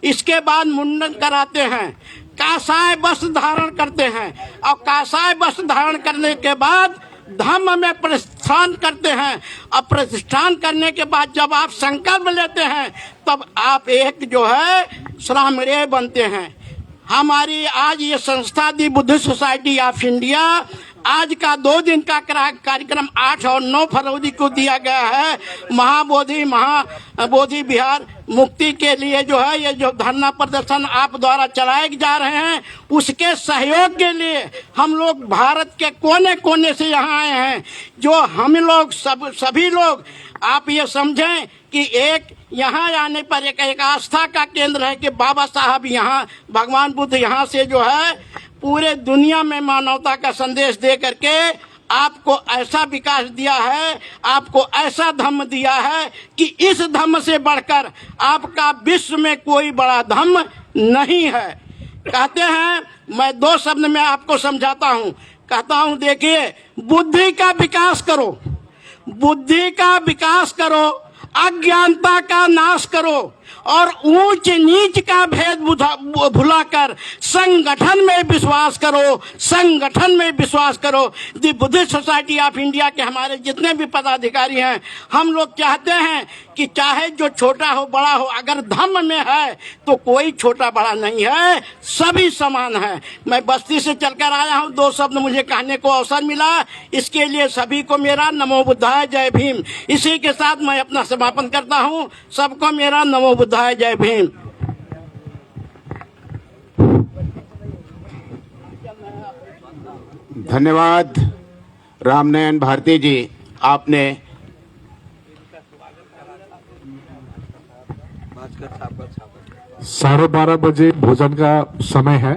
इसके बाद मुंडन कराते हैं, कासाय वस्त्र धारण करते हैं, और कासाय वस्त्र धारण करने के बाद धम्म में प्रतिष्ठान करते हैं। और प्रतिष्ठान करने के बाद जब आप संकल्प लेते हैं तब आप एक जो है श्रामणेय बनते हैं। हमारी आज ये संस्था दी बुद्धिस्ट सोसाइटी ऑफ इंडिया आज का 2 दिन का कार्यक्रम 8 और 9 फरवरी को दिया गया है। महाबोधि विहार मुक्ति के लिए जो है ये जो धरना प्रदर्शन आप द्वारा चलाए जा रहे हैं, उसके सहयोग के लिए हम लोग भारत के कोने कोने से यहाँ आए हैं। जो हम लोग सभी लोग आप ये समझें कि एक यहाँ आने पर एक आस्था का केंद्र है कि बाबा साहब यहाँ, भगवान बुद्ध यहाँ से जो है पूरे दुनिया में मानवता का संदेश दे करके आपको ऐसा विकास दिया है, आपको ऐसा धम्म दिया है कि इस धम्म से बढ़कर आपका विश्व में कोई बड़ा धम्म नहीं है। कहते हैं, मैं 2 शब्द में आपको समझाता हूँ, कहता हूँ देखिए, बुद्धि का विकास करो, बुद्धि का विकास करो, अज्ञानता का नाश करो, और ऊंच नीच का भेद भुलाकर संगठन में विश्वास करो, संगठन में विश्वास करो। दी बुद्धिस्ट सोसाइटी ऑफ इंडिया के हमारे जितने भी पदाधिकारी हैं, हम लोग चाहते हैं कि चाहे जो छोटा हो बड़ा हो, अगर धम्म में है तो कोई छोटा बड़ा नहीं है, सभी समान है। मैं बस्ती से चलकर आया हूँ, 2 शब्द मुझे कहने को अवसर मिला, इसके लिए सभी को मेरा नमो बुद्धाय जय भीम। इसी के साथ मैं अपना समापन करता हूँ। सबको मेरा नमो बुद्धाय जय भीम। धन्यवाद रामनयन भारती जी, आपने साढ़े 12 बजे भोजन का समय है।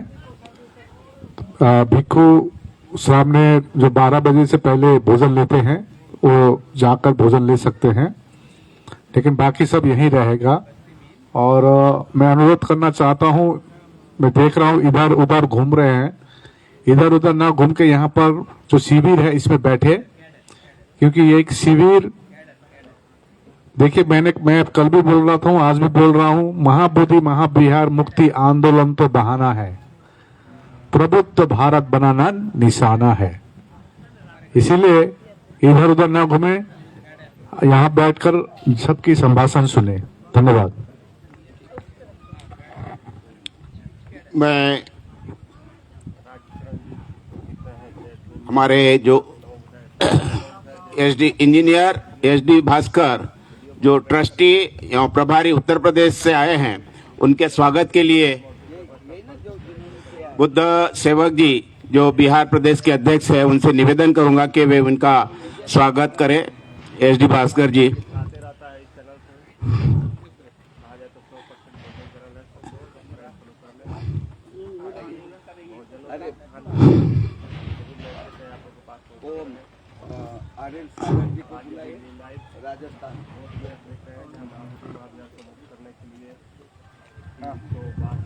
भिक्खु सामने जो 12 बजे से पहले भोजन लेते हैं वो जाकर भोजन ले सकते हैं, लेकिन बाकी सब यहीं रहेगा। और मैं अनुरोध करना चाहता हूँ, मैं देख रहा हूँ इधर उधर घूम रहे हैं, इधर उधर ना घूम के यहाँ पर जो शिविर है इसमें बैठे, क्योंकि ये एक शिविर, देखिए मैं कल भी बोल रहा था, आज भी बोल रहा हूँ, महाबोधि महाविहार मुक्ति आंदोलन तो बहाना है, प्रबुद्ध भारत बनाना निशाना है। इसीलिए इधर उधर ना घूमे, यहाँ बैठकर सबकी संभाषण सुने। धन्यवाद। मैं हमारे जो इंजीनियर एसडी भास्कर जो ट्रस्टी एवं प्रभारी उत्तर प्रदेश से आए हैं, उनके स्वागत के लिए बुद्ध सेवक जी जो बिहार प्रदेश के अध्यक्ष है, उनसे निवेदन करूंगा कि वे उनका स्वागत करें। एसडी भास्कर जी।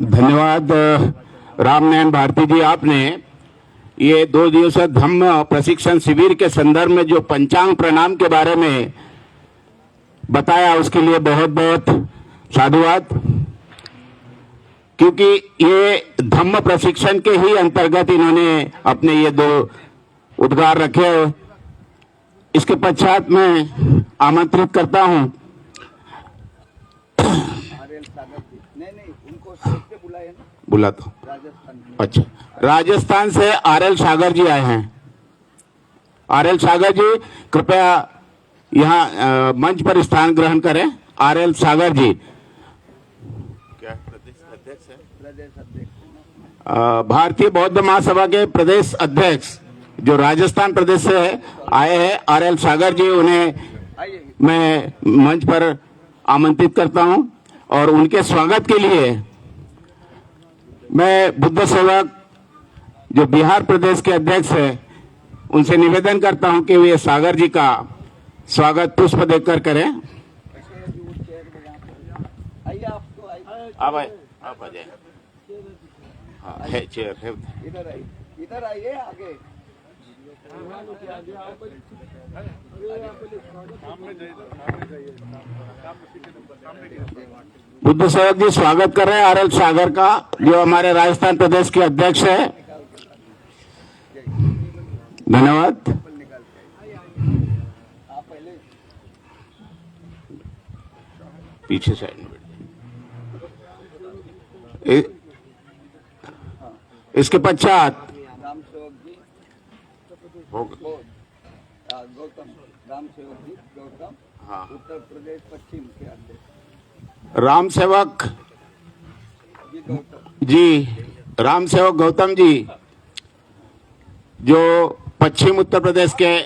धन्यवाद रामनयन भारती जी, आपने ये 2 दिवसीय धम्म प्रशिक्षण शिविर के संदर्भ में जो पंचांग प्रणाम के बारे में बताया, उसके लिए बहुत बहुत साधुवाद। क्योंकि ये धम्म प्रशिक्षण के ही अंतर्गत इन्होंने अपने ये 2 उद्गार रखे। इसके पश्चात मैं आमंत्रित करता हूं नहीं उनको स्टेज पे बुलाया ना, बुला तो राजस्थान। अच्छा, राजस्थान से आरएल सागर जी आए हैं। आरएल सागर जी कृपया यहाँ मंच पर स्थान ग्रहण करें। आरएल सागर जी क्या प्रदेश अध्यक्ष है? प्रदेश अध्यक्ष भारतीय बौद्ध महासभा के प्रदेश अध्यक्ष जो राजस्थान प्रदेश से आए हैं, आरएल सागर जी, उन्हें आइए। मैं मंच पर आमंत्रित करता हूं और उनके स्वागत के लिए मैं बुद्ध सेवक जो बिहार प्रदेश के अध्यक्ष है उनसे निवेदन करता हूं कि वे सागर जी का स्वागत पुष्प देकर करें। आइए, आपको आइए, आप आ जाए। हाँ, है चेयर है। इधर आइए आगे। बुद्ध सेवक जी स्वागत कर रहे हैं आरएल सागर का, जो हमारे राजस्थान प्रदेश के अध्यक्ष है। धन्यवाद। पीछे साइड में इसके पश्चात राम सेवक जी गौतम, राम सेवक जी गौतम, हाँ, उत्तर प्रदेश पश्चिम के अध्यक्ष राम सेवक जी गौतम जी, राम सेवक गौतम जी जो पश्चिम उत्तर प्रदेश के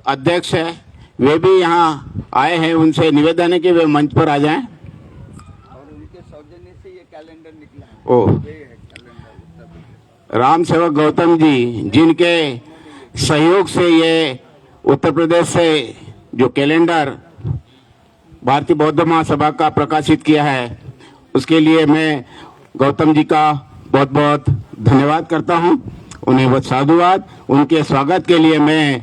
अध्यक्ष है, वे भी यहाँ आए हैं। उनसे निवेदन है कि वे मंच पर आ जाएं। और उनके सौजन्य से ये कैलेंडर निकला है। ओ, ये है कैलेंडर उत्तर प्रदेश। राम सेवक गौतम जी, जिनके सहयोग से ये उत्तर प्रदेश से जो कैलेंडर भारतीय बौद्ध महासभा का प्रकाशित किया है, उसके लिए मैं गौतम जी का बहुत बहुत धन्यवाद करता हूं। उन्हें बहुत साधुवाद। उनके स्वागत के लिए मैं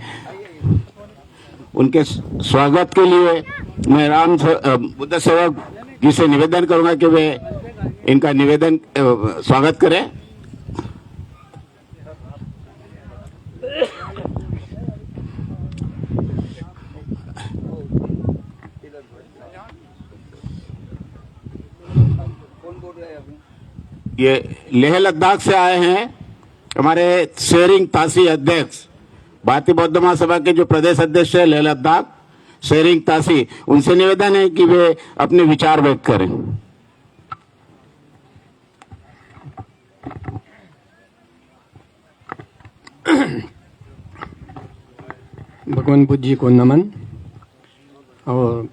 बुद्ध सेवक जी से निवेदन करूंगा कि वे इनका निवेदन स्वागत करें। कौन बोल रहे हैं अभी? ये लेह लद्दाख से आए हैं हमारे शेरिंग तासी अध्यक्ष, भारतीय बौद्ध महासभा के जो प्रदेश अध्यक्ष है लेह लद्दाख, शेरिंग तासी। उनसे निवेदन है कि वे अपने विचार व्यक्त करें। भगवान बुद्ध जी को नमन और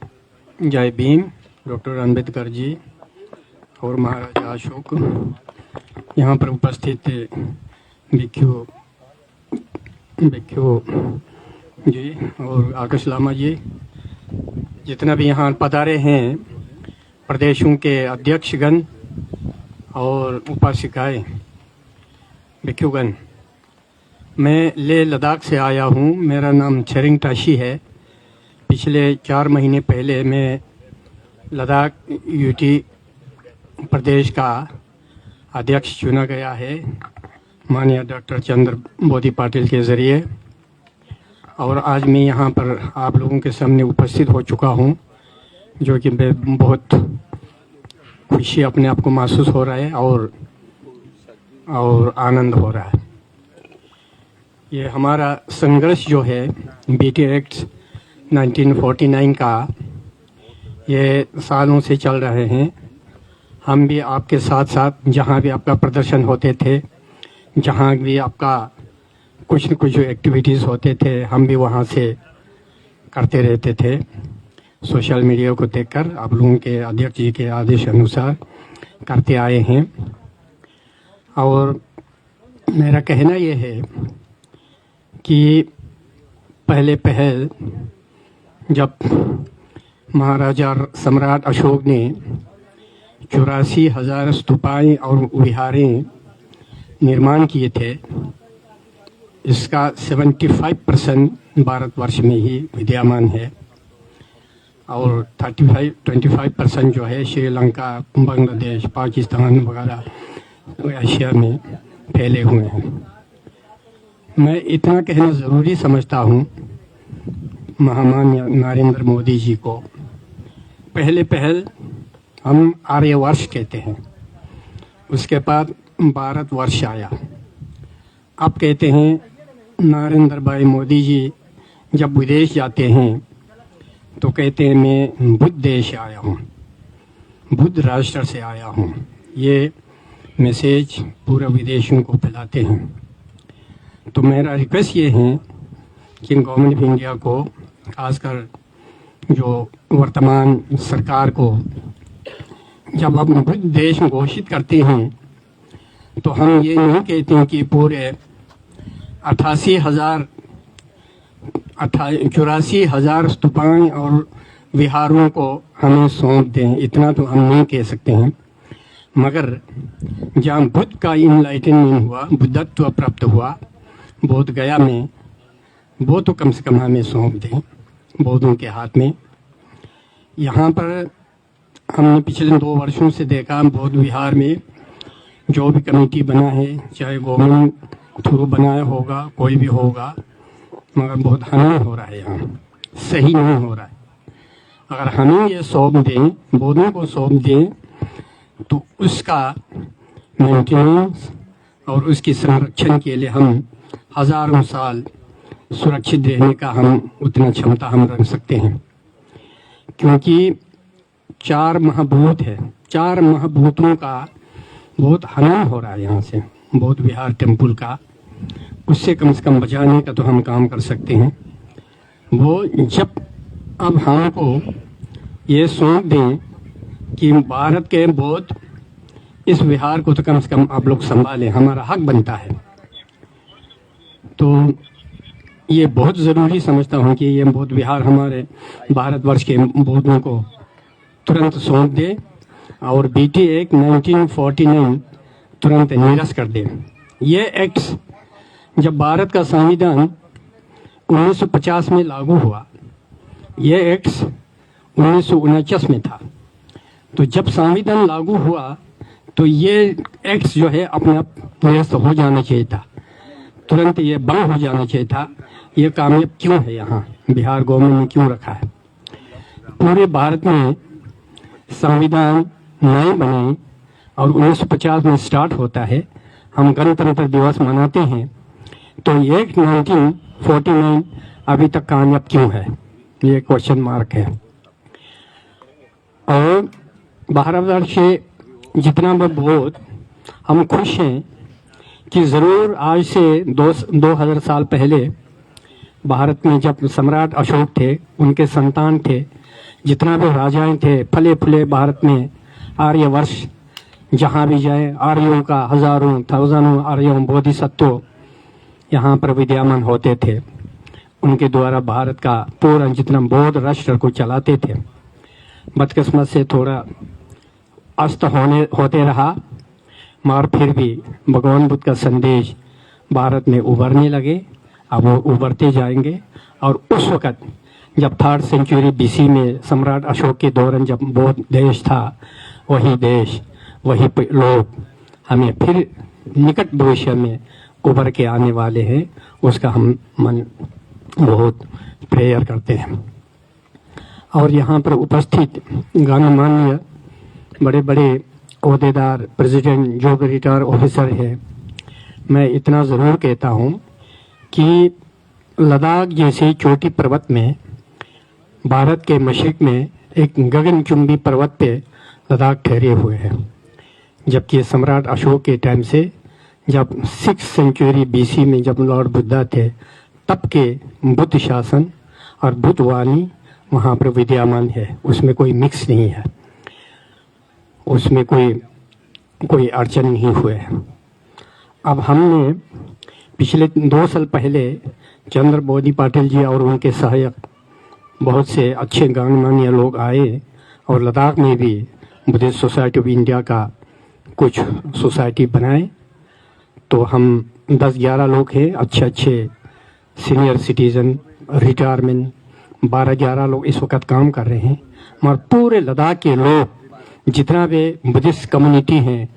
जय भीम। डॉक्टर अंबेडकर जी और महाराजा अशोक, यहाँ पर उपस्थित भिक्षु जी और आकाश लामा जी, जितना भी यहाँ पधारे हैं, प्रदेशों के अध्यक्षगण और उपासिकाएं, भिक्षुगण। मैं लेह लद्दाख से आया हूँ। मेरा नाम शेरिंग तासी है। पिछले 4 महीने पहले मैं लद्दाख यूटी प्रदेश का अध्यक्ष चुना गया है माननीय डॉक्टर चंद्र बोधी पाटिल के ज़रिए, और आज मैं यहाँ पर आप लोगों के सामने उपस्थित हो चुका हूँ, जो कि मैं बहुत खुशी अपने आप को महसूस हो रहा है और आनंद हो रहा है। ये हमारा संघर्ष जो है बीटी एक्ट 1949 का, ये सालों से चल रहे हैं। हम भी आपके साथ साथ जहाँ भी आपका प्रदर्शन होते थे, जहाँ भी आपका कुछ न कुछ एक्टिविटीज़ होते थे, हम भी वहाँ से करते रहते थे। सोशल मीडिया को देखकर आप लोगों के अध्यक्ष जी के आदेश अनुसार करते आए हैं। और मेरा कहना ये है कि पहल जब महाराजा सम्राट अशोक ने 84,000 स्तूपाएं और विहारें निर्माण किए थे इसका 75% भारतवर्ष में ही विद्यमान है और 25% जो है श्रीलंका, बांग्लादेश, पाकिस्तान वगैरह एशिया में फैले हुए हैं। मैं इतना कहना ज़रूरी समझता हूँ महामान्य नरेंद्र मोदी जी को। पहल हम आर्यवर्ष कहते हैं, उसके बाद भारतवर्ष आया। अब कहते हैं नरेंद्र भाई मोदी जी जब विदेश जाते हैं तो कहते हैं मैं बुद्ध देश आया हूँ, बुद्ध राष्ट्र से आया हूँ। ये मैसेज पूरे विदेशियों को फैलाते हैं। तो मेरा रिक्वेस्ट ये है कि गवर्नमेंट ऑफ इंडिया को, खासकर जो वर्तमान सरकार को, जब हम बुद्ध देश घोषित करते हैं तो हम ये नहीं कहते हैं कि पूरे 84,000 स्तूपाएं और विहारों को हमें सौंप दें, इतना तो हम नहीं कह सकते हैं। मगर जहाँ बुद्ध का इनलाइटनमेंट हुआ, बुद्धत्व प्राप्त हुआ बोध गया में, वो तो कम से कम हमें सौंप दें बौद्धों के हाथ में। यहाँ पर हमने पिछले 2 वर्षों से देखा बौद्ध विहार में जो भी कमेटी बना है, चाहे गवर्नमेंट थ्रू बनाया होगा, कोई भी होगा, मगर बहुत हानि हो रहा है, यहाँ सही नहीं हो रहा है। अगर हमें ये सौंप दें, बौद्धों को सौंप दें, तो उसका मेंटेनेंस और उसकी संरक्षण के लिए हम हजारों साल सुरक्षित रहने का हम उतना क्षमता हम रख सकते हैं। क्योंकि 4 महाभूत है, 4 महाभूतों का बहुत हनन हो रहा है यहाँ से, बौद्ध विहार टेम्पल का। उससे कम से कम बचाने का तो हम काम कर सकते हैं। वो जब अब हमको ये सौंप दें कि भारत के बौद्ध इस विहार को तो कम से कम आप लोग संभालें, हमारा हक बनता है। तो ये बहुत ज़रूरी समझता हूँ कि ये बौद्ध विहार हमारे भारतवर्ष के बौद्धों को तुरंत सौंप दे और BT एक्ट 1949 तुरंत निरस्त कर दे। ये एक्ट जब भारत का संविधान 1950 में लागू हुआ, ये एक्ट 1949 में था। तो जब संविधान लागू हुआ तो ये एक्ट जो है अपने आप निरस्त हो जाना चाहिए था, तुरंत ये बंद हो जाना चाहिए था। ये कामयाब क्यों है, यहाँ बिहार गवर्नमेंट ने क्यों रखा है? पूरे भारत में संविधान नए बने और 1950 में स्टार्ट होता है, हम गणतंत्र दिवस मनाते हैं, तो ये 1949 अभी तक कामयाब क्यों है, ये क्वेश्चन मार्क है। और भारतवर्ष से जितना भी बहुत हम खुश हैं कि ज़रूर आज से 2000 साल पहले भारत में जब सम्राट अशोक थे, उनके संतान थे, जितना भी राजाएं थे, फले फुले भारत में आर्यवर्ष जहाँ भी जाए, आर्यों का हजारों थाउजेंडों आर्यों बोधिसत्व यहाँ पर विद्यमान होते थे। उनके द्वारा भारत का पूरा जितना बौद्ध राष्ट्र को चलाते थे। बदकिस्मत से थोड़ा अस्त होते रहा, मगर फिर भी भगवान बुद्ध का संदेश भारत में उभरने लगे। अब वो उभरते जाएंगे। और उस वक़्त जब 3rd सेंचुरी BC में सम्राट अशोक के दौरान जब बौद्ध देश था, वही देश, वही लोग हमें फिर निकट भविष्य में उभर के आने वाले हैं। उसका हम मन बहुत प्रेयर करते हैं। और यहाँ पर उपस्थित गणमान्य बड़े बड़े ओहदेदार, प्रेसिडेंट, जो भी रिटायर ऑफिसर है, मैं इतना ज़रूर कहता हूँ कि लद्दाख जैसे चोटी पर्वत में, भारत के मशरिक में एक गगनचुंबी पर्वत पे लद्दाख ठहरे हुए हैं। जबकि सम्राट अशोक के टाइम से, जब 6th सेंचुरी BC में जब लॉर्ड बुद्धा थे, तब के बुद्ध शासन और बुद्ध वाणी वहाँ पर विद्यमान है। उसमें कोई मिक्स नहीं है, उसमें कोई अड़चन नहीं हुए। अब हमने पिछले 2 साल पहले चंद्र बोधी पाटिल जी और उनके सहायक बहुत से अच्छे गणमान्य लोग आए और लद्दाख में भी बुद्धिस्ट सोसाइटी ऑफ इंडिया का कुछ सोसाइटी बनाए। तो हम 10-11 लोग हैं, अच्छे अच्छे सीनियर सिटीज़न, रिटायरमेंट 12-11 लोग इस वक्त काम कर रहे हैं। मगर पूरे लद्दाख के लोग जितना भी बुद्धिस्ट कम्युनिटी हैं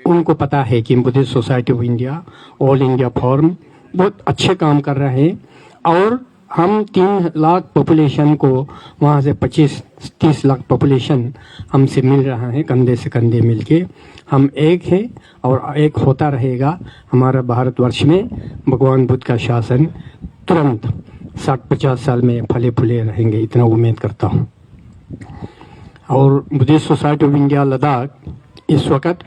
उनको पता है कि Buddhist society of India, all India forum बहुत अच्छे काम कर रहे हैं। और हम 3 लाख पॉपुलेशन को वहाँ से 25-30 लाख पॉपुलेशन हमसे मिल रहा है, कंधे से कंधे मिलके हम एक हैं और एक होता रहेगा। हमारा भारतवर्ष में भगवान बुद्ध का शासन तुरंत 60-50 साल में फले फूले रहेंगे, इतना उम्मीद करता हूँ। और Buddhist society of India Ladakh इस वक्त,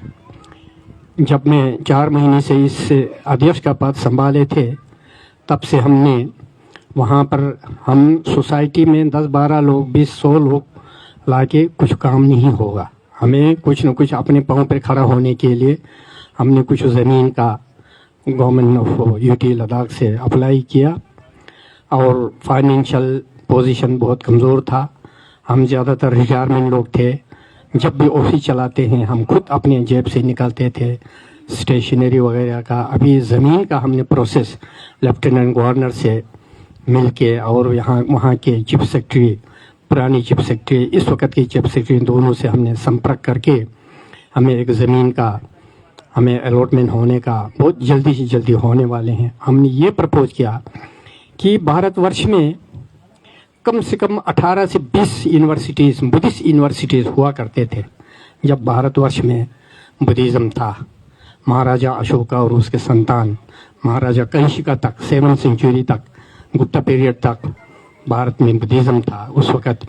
जब मैं 4 महीने से इस अध्यक्ष का पद संभाले थे, तब से हमने वहाँ पर हम सोसाइटी में 10-12 लोग 20-100 लोग लाके कुछ काम नहीं होगा। हमें कुछ न कुछ अपने पाँव पर खड़ा होने के लिए हमने कुछ ज़मीन का गवर्नमेंट ऑफ यूटी लद्दाख से अप्लाई किया और फाइनेंशियल पोजीशन बहुत कमज़ोर था। हम ज़्यादातर रिटायरमेंट लोग थे। जब भी ऑफिस चलाते हैं हम खुद अपने जेब से निकालते थे, स्टेशनरी वगैरह का। अभी ज़मीन का हमने प्रोसेस लेफ्टिनेंट गवर्नर से मिलके और यहाँ वहाँ के चीफ सेक्रेटरी, पुरानी चीफ सेक्रेटरी, इस वक्त की चीफ सेक्रेटरी, दोनों से हमने संपर्क करके हमें एक ज़मीन का हमें अलॉटमेंट होने का बहुत जल्दी से जल्दी होने वाले हैं। हमने ये प्रपोज किया कि भारतवर्ष में कम से कम 18 से 20 यूनिवर्सिटीज़, बुद्धिस्ट यूनिवर्सिटीज़ हुआ करते थे जब भारतवर्ष में बुद्धिज़्म था। महाराजा अशोका और उसके संतान महाराजा कंशिका तक, 7वीं सेंचुरी तक, गुप्ता पीरियड तक भारत में बुद्धिज़्म था। उस वक़्त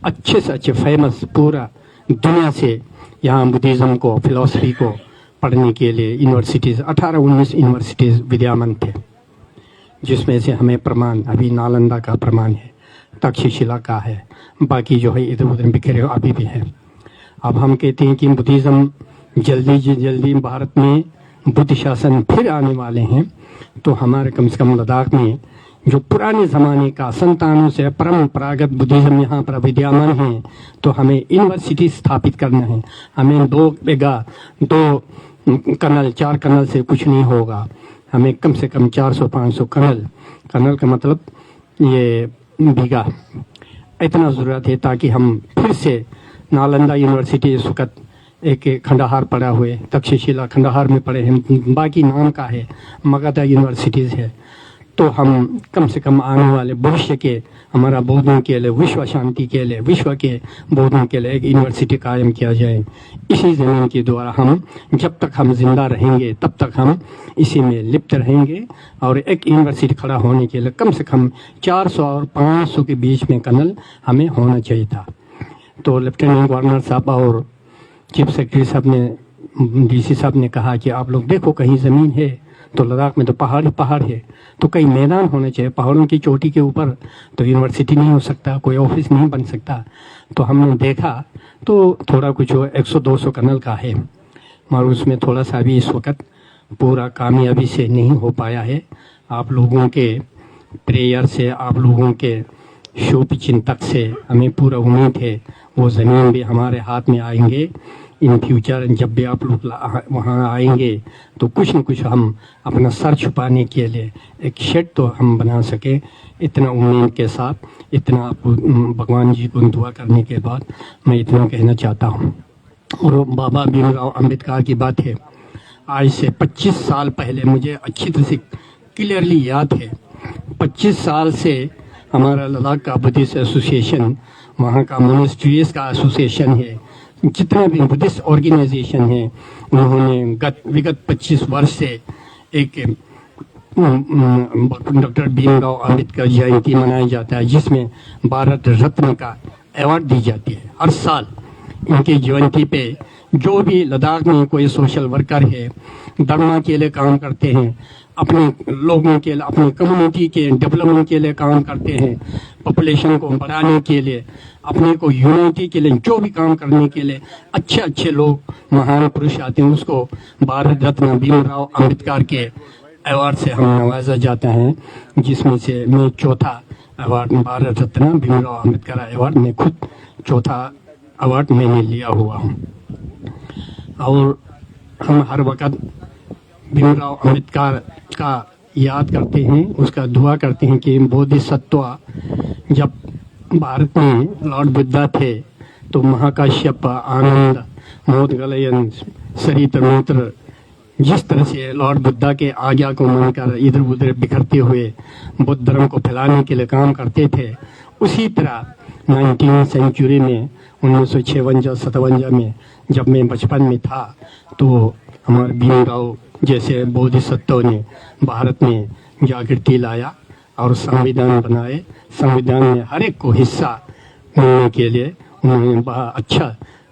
अच्छे से अच्छे फेमस पूरा दुनिया से यहाँ बुद्धिज़्म को, फिलॉसफी को पढ़ने के लिए यूनिवर्सिटीज़ 18-19 यूनिवर्सिटीज़ विद्यमान थे, जिसमें से हमें प्रमाण अभी नालंदा का प्रमाण है, तक्षशिला का है, बाकी जो है इधर उधर बिखरे अभी भी है। अब हम कहते हैं कि बुद्धिज़्म जल्दी से जल्दी भारत में बुद्ध शासन फिर आने वाले हैं, तो हमारे कम से कम लद्दाख में जो पुराने ज़माने का संतानों से परंपरागत बुद्धिज़्म यहाँ पर विद्यमान है, तो हमें यूनिवर्सिटी स्थापित करना है। हमें 2 कनल 4 कनल से कुछ नहीं होगा। हमें कम से कम 400-500 कनल का मतलब ये बीघा, इतना ज़रूरत है ताकि हम फिर से नालंदा यूनिवर्सिटी इस वक्त एक खंडहार पड़ा हुए, तक्षशिला खंडहार में पड़े हैं, बाकी नाम का है, मगधा यूनिवर्सिटीज़ है। तो हम कम से कम आने वाले भविष्य के हमारा बौद्धों के लिए, विश्व शांति के लिए, विश्व के बौद्धों के लिए एक यूनिवर्सिटी कायम किया जाए। इसी ज़मीन के द्वारा हम जब तक हम जिंदा रहेंगे तब तक हम इसी में लिप्त रहेंगे। और एक यूनिवर्सिटी खड़ा होने के लिए कम से कम 400 और 500 के बीच में कनल हमें होना चाहिए था। तो लेफ्टिनेंट गवर्नर साहब और चीफ सेक्रेटरी साहब ने, डीसी साहब ने कहा कि आप लोग देखो कहीं ज़मीन है, तो लद्दाख में तो पहाड़ ही पहाड़ है, तो कई मैदान होने चाहिए। पहाड़ों की चोटी के ऊपर तो यूनिवर्सिटी नहीं हो सकता, कोई ऑफिस नहीं बन सकता। तो हमने देखा तो थोड़ा कुछ 100-200 कनल का है, मगर उसमें थोड़ा सा भी इस वक्त पूरा कामयाबी से नहीं हो पाया है। आप लोगों के प्रेयर से, आप लोगों के शुभ चिंतक से हमें पूरा उम्मीद है वो ज़मीन भी हमारे हाथ में आएंगे इन फ्यूचर। जब भी आप लोग वहाँ आएंगे तो कुछ न कुछ हम अपना सर छुपाने के लिए एक शेड तो हम बना सके। इतना उम्मीद के साथ, इतना भगवान जी को दुआ करने के बाद मैं इतना कहना चाहता हूँ। और बाबा भीमराव अम्बेडकर की बात है, आज से 25 साल पहले, मुझे अच्छी तरह से क्लियरली याद है, 25 साल से हमारा लद्दाख का बुद्धिस्ट एसोसिएशन, वहाँ का मोनेस्ट्रीज का एसोसिएशन है, जितने भी बुद्धिस्ट ऑर्गेनाइजेशन है, उन्होंने विगत 25 वर्ष से एक डॉक्टर भीमराव अम्बेडकर जयंती मनाई जाता है, जिसमें भारत रत्न का अवार्ड दी जाती है हर साल। इनकी जयंती पे जो भी लद्दाख में कोई सोशल वर्कर है, धर्म के लिए काम करते हैं, अपने लोगों के लिए, अपनी कम्युनिटी के डेवलपमेंट के लिए काम करते हैं, पॉपुलेशन को बढ़ाने के लिए, अपने को यूनिटी के लिए, जो भी काम करने के लिए अच्छे अच्छे लोग, महान पुरुष आते हैं, उसको भारत रत्न भीमराव अम्बेडकर के अवार्ड से हम नवाजा जाता है, जिसमें से मैं चौथा अवार्ड, भारत रत्न भीमराव अम्बेडकर अवार्ड, में खुद चौथा अवार्ड मैंने लिया हुआ हूँ। और हम हर वक्त भीमराव अम्बेडकर का याद करते हैं, उसका दुआ करते हैं कि बोधिसत्व जब भारत में लॉर्ड बुद्धा थे तो महाकाश्यप, आनंद, मोदगलयन, सरितमूत्र, जिस तरह से लॉर्ड बुद्धा के आज्ञा को मानकर इधर उधर बिखरते हुए बुद्ध धर्म को फैलाने के लिए काम करते थे, उसी तरह 19वीं सेंचुरी में 1956-57 में जब मैं बचपन में था तो हमारे भीमराव जैसे बोधिसत्व ने भारत में जागृति लाया और संविधान बनाए। संविधान में हर एक को हिस्सा मिलने के लिए उन्होंने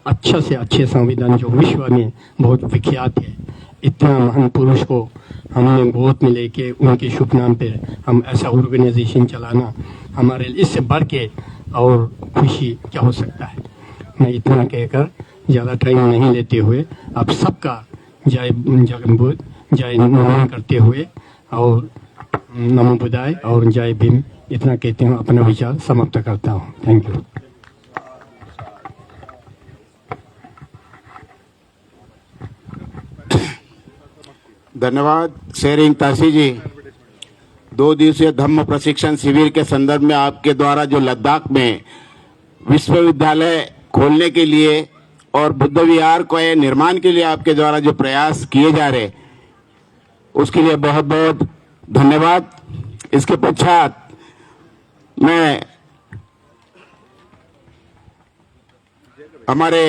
अच्छा से अच्छे संविधान जो विश्व में बहुत विख्यात है, इतना महान पुरुष को हमने गोद में लेके उनके शुभ नाम पे हम ऐसा ऑर्गेनाइजेशन चलाना हमारे लिए इससे बढ़ के और खुशी क्या हो सकता है। मैं इतना कहकर ज़्यादा टाइम नहीं लेते हुए आप सबका जय जगन्नाथ, जय नमन करते हुए और नमो बुद्धाय और जय भीम इतना कहते हुए अपना विचार समाप्त करता हूँ। Thank you. धन्यवाद शेरिंग तासी जी। 2 दिवसीय धम्म प्रशिक्षण शिविर के संदर्भ में आपके द्वारा जो लद्दाख में विश्वविद्यालय खोलने के लिए और बुद्ध विहार को निर्माण के लिए आपके द्वारा जो प्रयास किए जा रहे उसके लिए बहुत बहुत धन्यवाद। इसके पश्चात मैं हमारे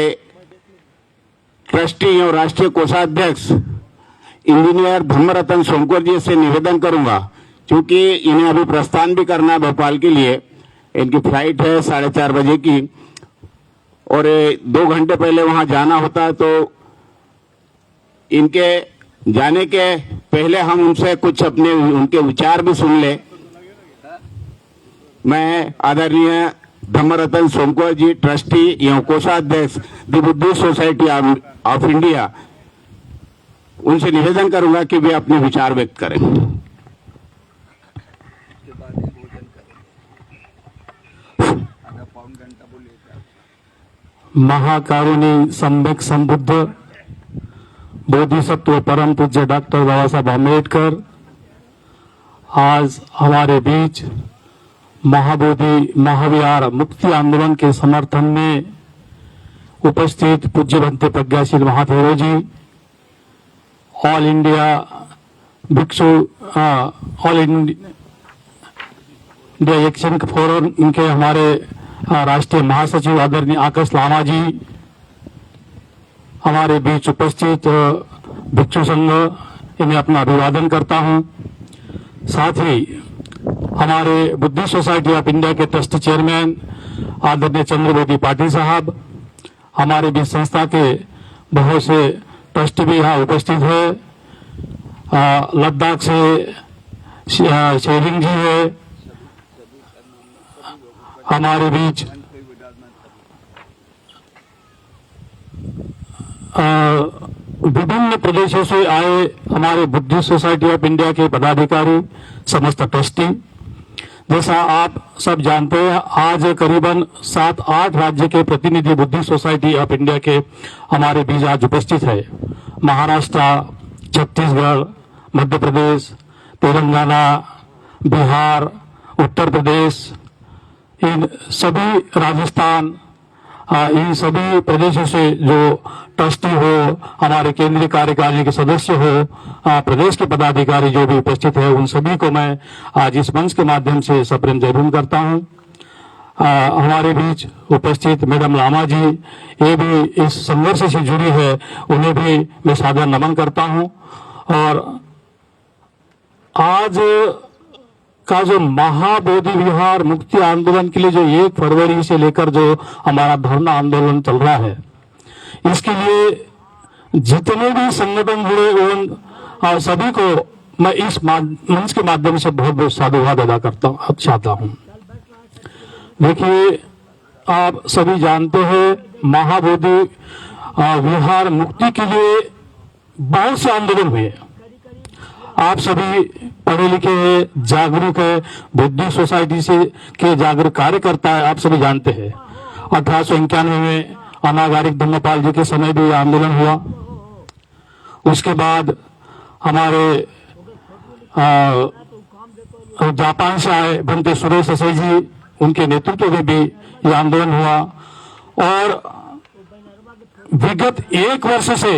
ट्रस्टी और राष्ट्रीय कोषाध्यक्ष इंजीनियर धम्मरतन सोमकर जी से निवेदन करूंगा, क्योंकि इन्हें अभी प्रस्थान भी करना है भोपाल के लिए। इनकी फ्लाइट है 4:30 बजे की और 2 घंटे पहले वहां जाना होता है, तो इनके जाने के पहले हम उनसे कुछ अपने उनके विचार भी सुन ले। मैं आदरणीय धम्मरतन सोमकर जी, ट्रस्टी एवं कोषाध्यक्ष the Buddhist society of India, उनसे निवेदन करूंगा कि वे अपने विचार व्यक्त करें। महाकारुणी सम्यक संबुद्ध बोधिसत्व परम पूज्य डॉक्टर बाबा साहब अम्बेडकर आज हमारे बीच महाबोधि महाविहार मुक्ति आंदोलन के समर्थन में उपस्थित पूज्य भंते प्रज्ञाशील महाथेरो जी, ऑल इंडिया भिक्षु ऑल इंडिया एक्शन फोरम इनके हमारे राष्ट्रीय महासचिव आदरणीय आकाश लामा जी, हमारे बीच उपस्थित भिक्षु संघ, इन्हें अपना अभिवादन करता हूं। साथ ही हमारे बुद्धिस्ट सोसाइटी ऑफ इंडिया के ट्रस्टी चेयरमैन आदरणीय चंद्रबोधी पाटिल साहब, हमारे बीच संस्था के बहुत से ट्रस्टी भी यहाँ उपस्थित है। लद्दाख से शेरिंग जी है हमारे बीच, विभिन्न प्रदेशों से आए हमारे बुद्धिस्ट सोसाइटी ऑफ इंडिया के पदाधिकारी, समस्त ट्रस्टी। जैसा आप सब जानते हैं, आज करीबन 7-8 राज्य के प्रतिनिधि बुद्धिस्ट सोसाइटी ऑफ इंडिया के हमारे बीच आज उपस्थित है। महाराष्ट्र, छत्तीसगढ़, मध्य प्रदेश, तेलंगाना, बिहार, उत्तर प्रदेश, इन सभी राजस्थान, इन सभी प्रदेशों से जो ट्रस्टी हो, हमारे केंद्रीय कार्यकारिणी के सदस्य हो, प्रदेश के पदाधिकारी जो भी उपस्थित है, उन सभी को मैं आज इस मंच के माध्यम से सप्रेम जय भीम करता हूं। हमारे बीच उपस्थित मैडम लामा जी, ये भी इस संघर्ष से जुड़ी है, उन्हें भी मैं सादर नमन करता हूं। और आज का जो महाबोधि विहार मुक्ति आंदोलन के लिए जो 1 फरवरी से लेकर जो हमारा धरना आंदोलन चल रहा है, इसके लिए जितने भी संगठन जुड़े उन सभी को मैं इस मंच के माध्यम से बहुत बहुत साधुवाद अदा करता चाहता हूं। देखिए, आप सभी जानते हैं, महाबोधि विहार मुक्ति के लिए बहुत से आंदोलन हुए। आप सभी पढ़े लिखे हैं, जागरूक है, बुद्धिस्ट सोसाइटी से के जागरूक कार्यकर्ता है, आप सभी जानते हैं। 1891 में अनागारिक धम्मपाल जी के समय भी आंदोलन हुआ। उसके बाद हमारे जापान से आए भंते सुरेश असे जी, उनके नेतृत्व में भी ये आंदोलन हुआ। और विगत 1 वर्ष से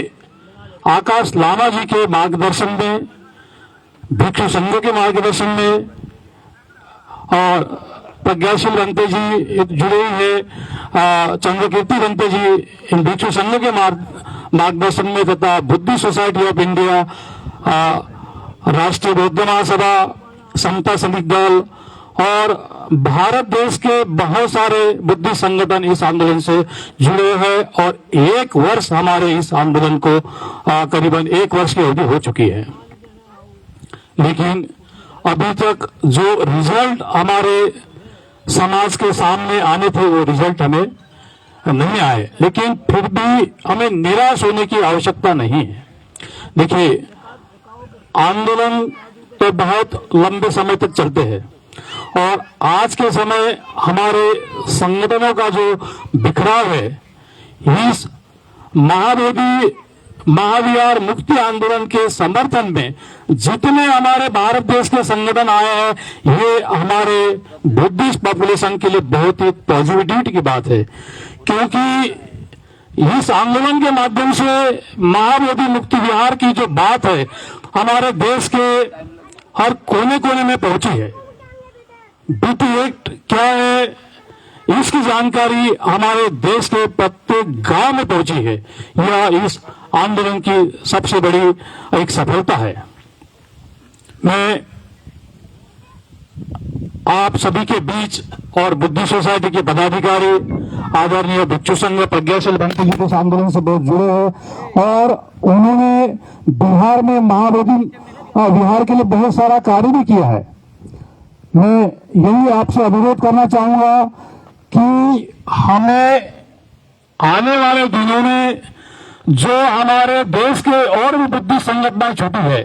आकाश लामा जी के मार्गदर्शन में, भिक्षु संघ के मार्गदर्शन में और प्रज्ञाशील बनते जी जुड़े हुए, चंद्रकीर्ति बनते जी इन भिक्षु संघ के मार्गदर्शन में तथा बुद्धि सोसाइटी ऑफ इंडिया, राष्ट्रीय बौद्ध महासभा, समता सैनिक दल और भारत देश के बहुत सारे बुद्धि संगठन इस आंदोलन से जुड़े हैं। और 1 वर्ष हमारे इस आंदोलन को करीबन 1 वर्ष की अवधि हो चुकी है, लेकिन अभी तक जो रिजल्ट हमारे समाज के सामने आने थे वो रिजल्ट हमें नहीं आए। लेकिन फिर भी हमें निराश होने की आवश्यकता नहीं है। देखिए, आंदोलन तो बहुत लंबे समय तक चलते हैं और आज के समय हमारे संगठनों का जो बिखराव है, इस महाबोधि महाविहार मुक्ति आंदोलन के समर्थन में जितने हमारे भारत देश के संगठन आए हैं, ये हमारे बुद्धिस्ट पॉपुलेशन के लिए बहुत ही पॉजिटिविटी की बात है, क्योंकि इस आंदोलन के माध्यम से महाबोधि मुक्ति विहार की जो बात है हमारे देश के हर कोने कोने में पहुंची है। बीटी एक्ट क्या है, इसकी जानकारी हमारे देश के प्रत्येक गांव में पहुंची है। यह इस आंदोलन की सबसे बड़ी एक सफलता है। मैं आप सभी के बीच और बुद्धि सोसाइटी के पदाधिकारी, आदरणीय भिक्षु संघ प्रज्ञाशील बनते जी इस आंदोलन से बहुत जुड़े हैं और उन्होंने बिहार में महाबोधि विहार के लिए बहुत सारा कार्य भी किया है। मैं यही आपसे अनुरोध करना चाहूंगा कि हमें आने वाले दिनों में जो हमारे देश के और भी बुद्धि संगठन छुट्टी है,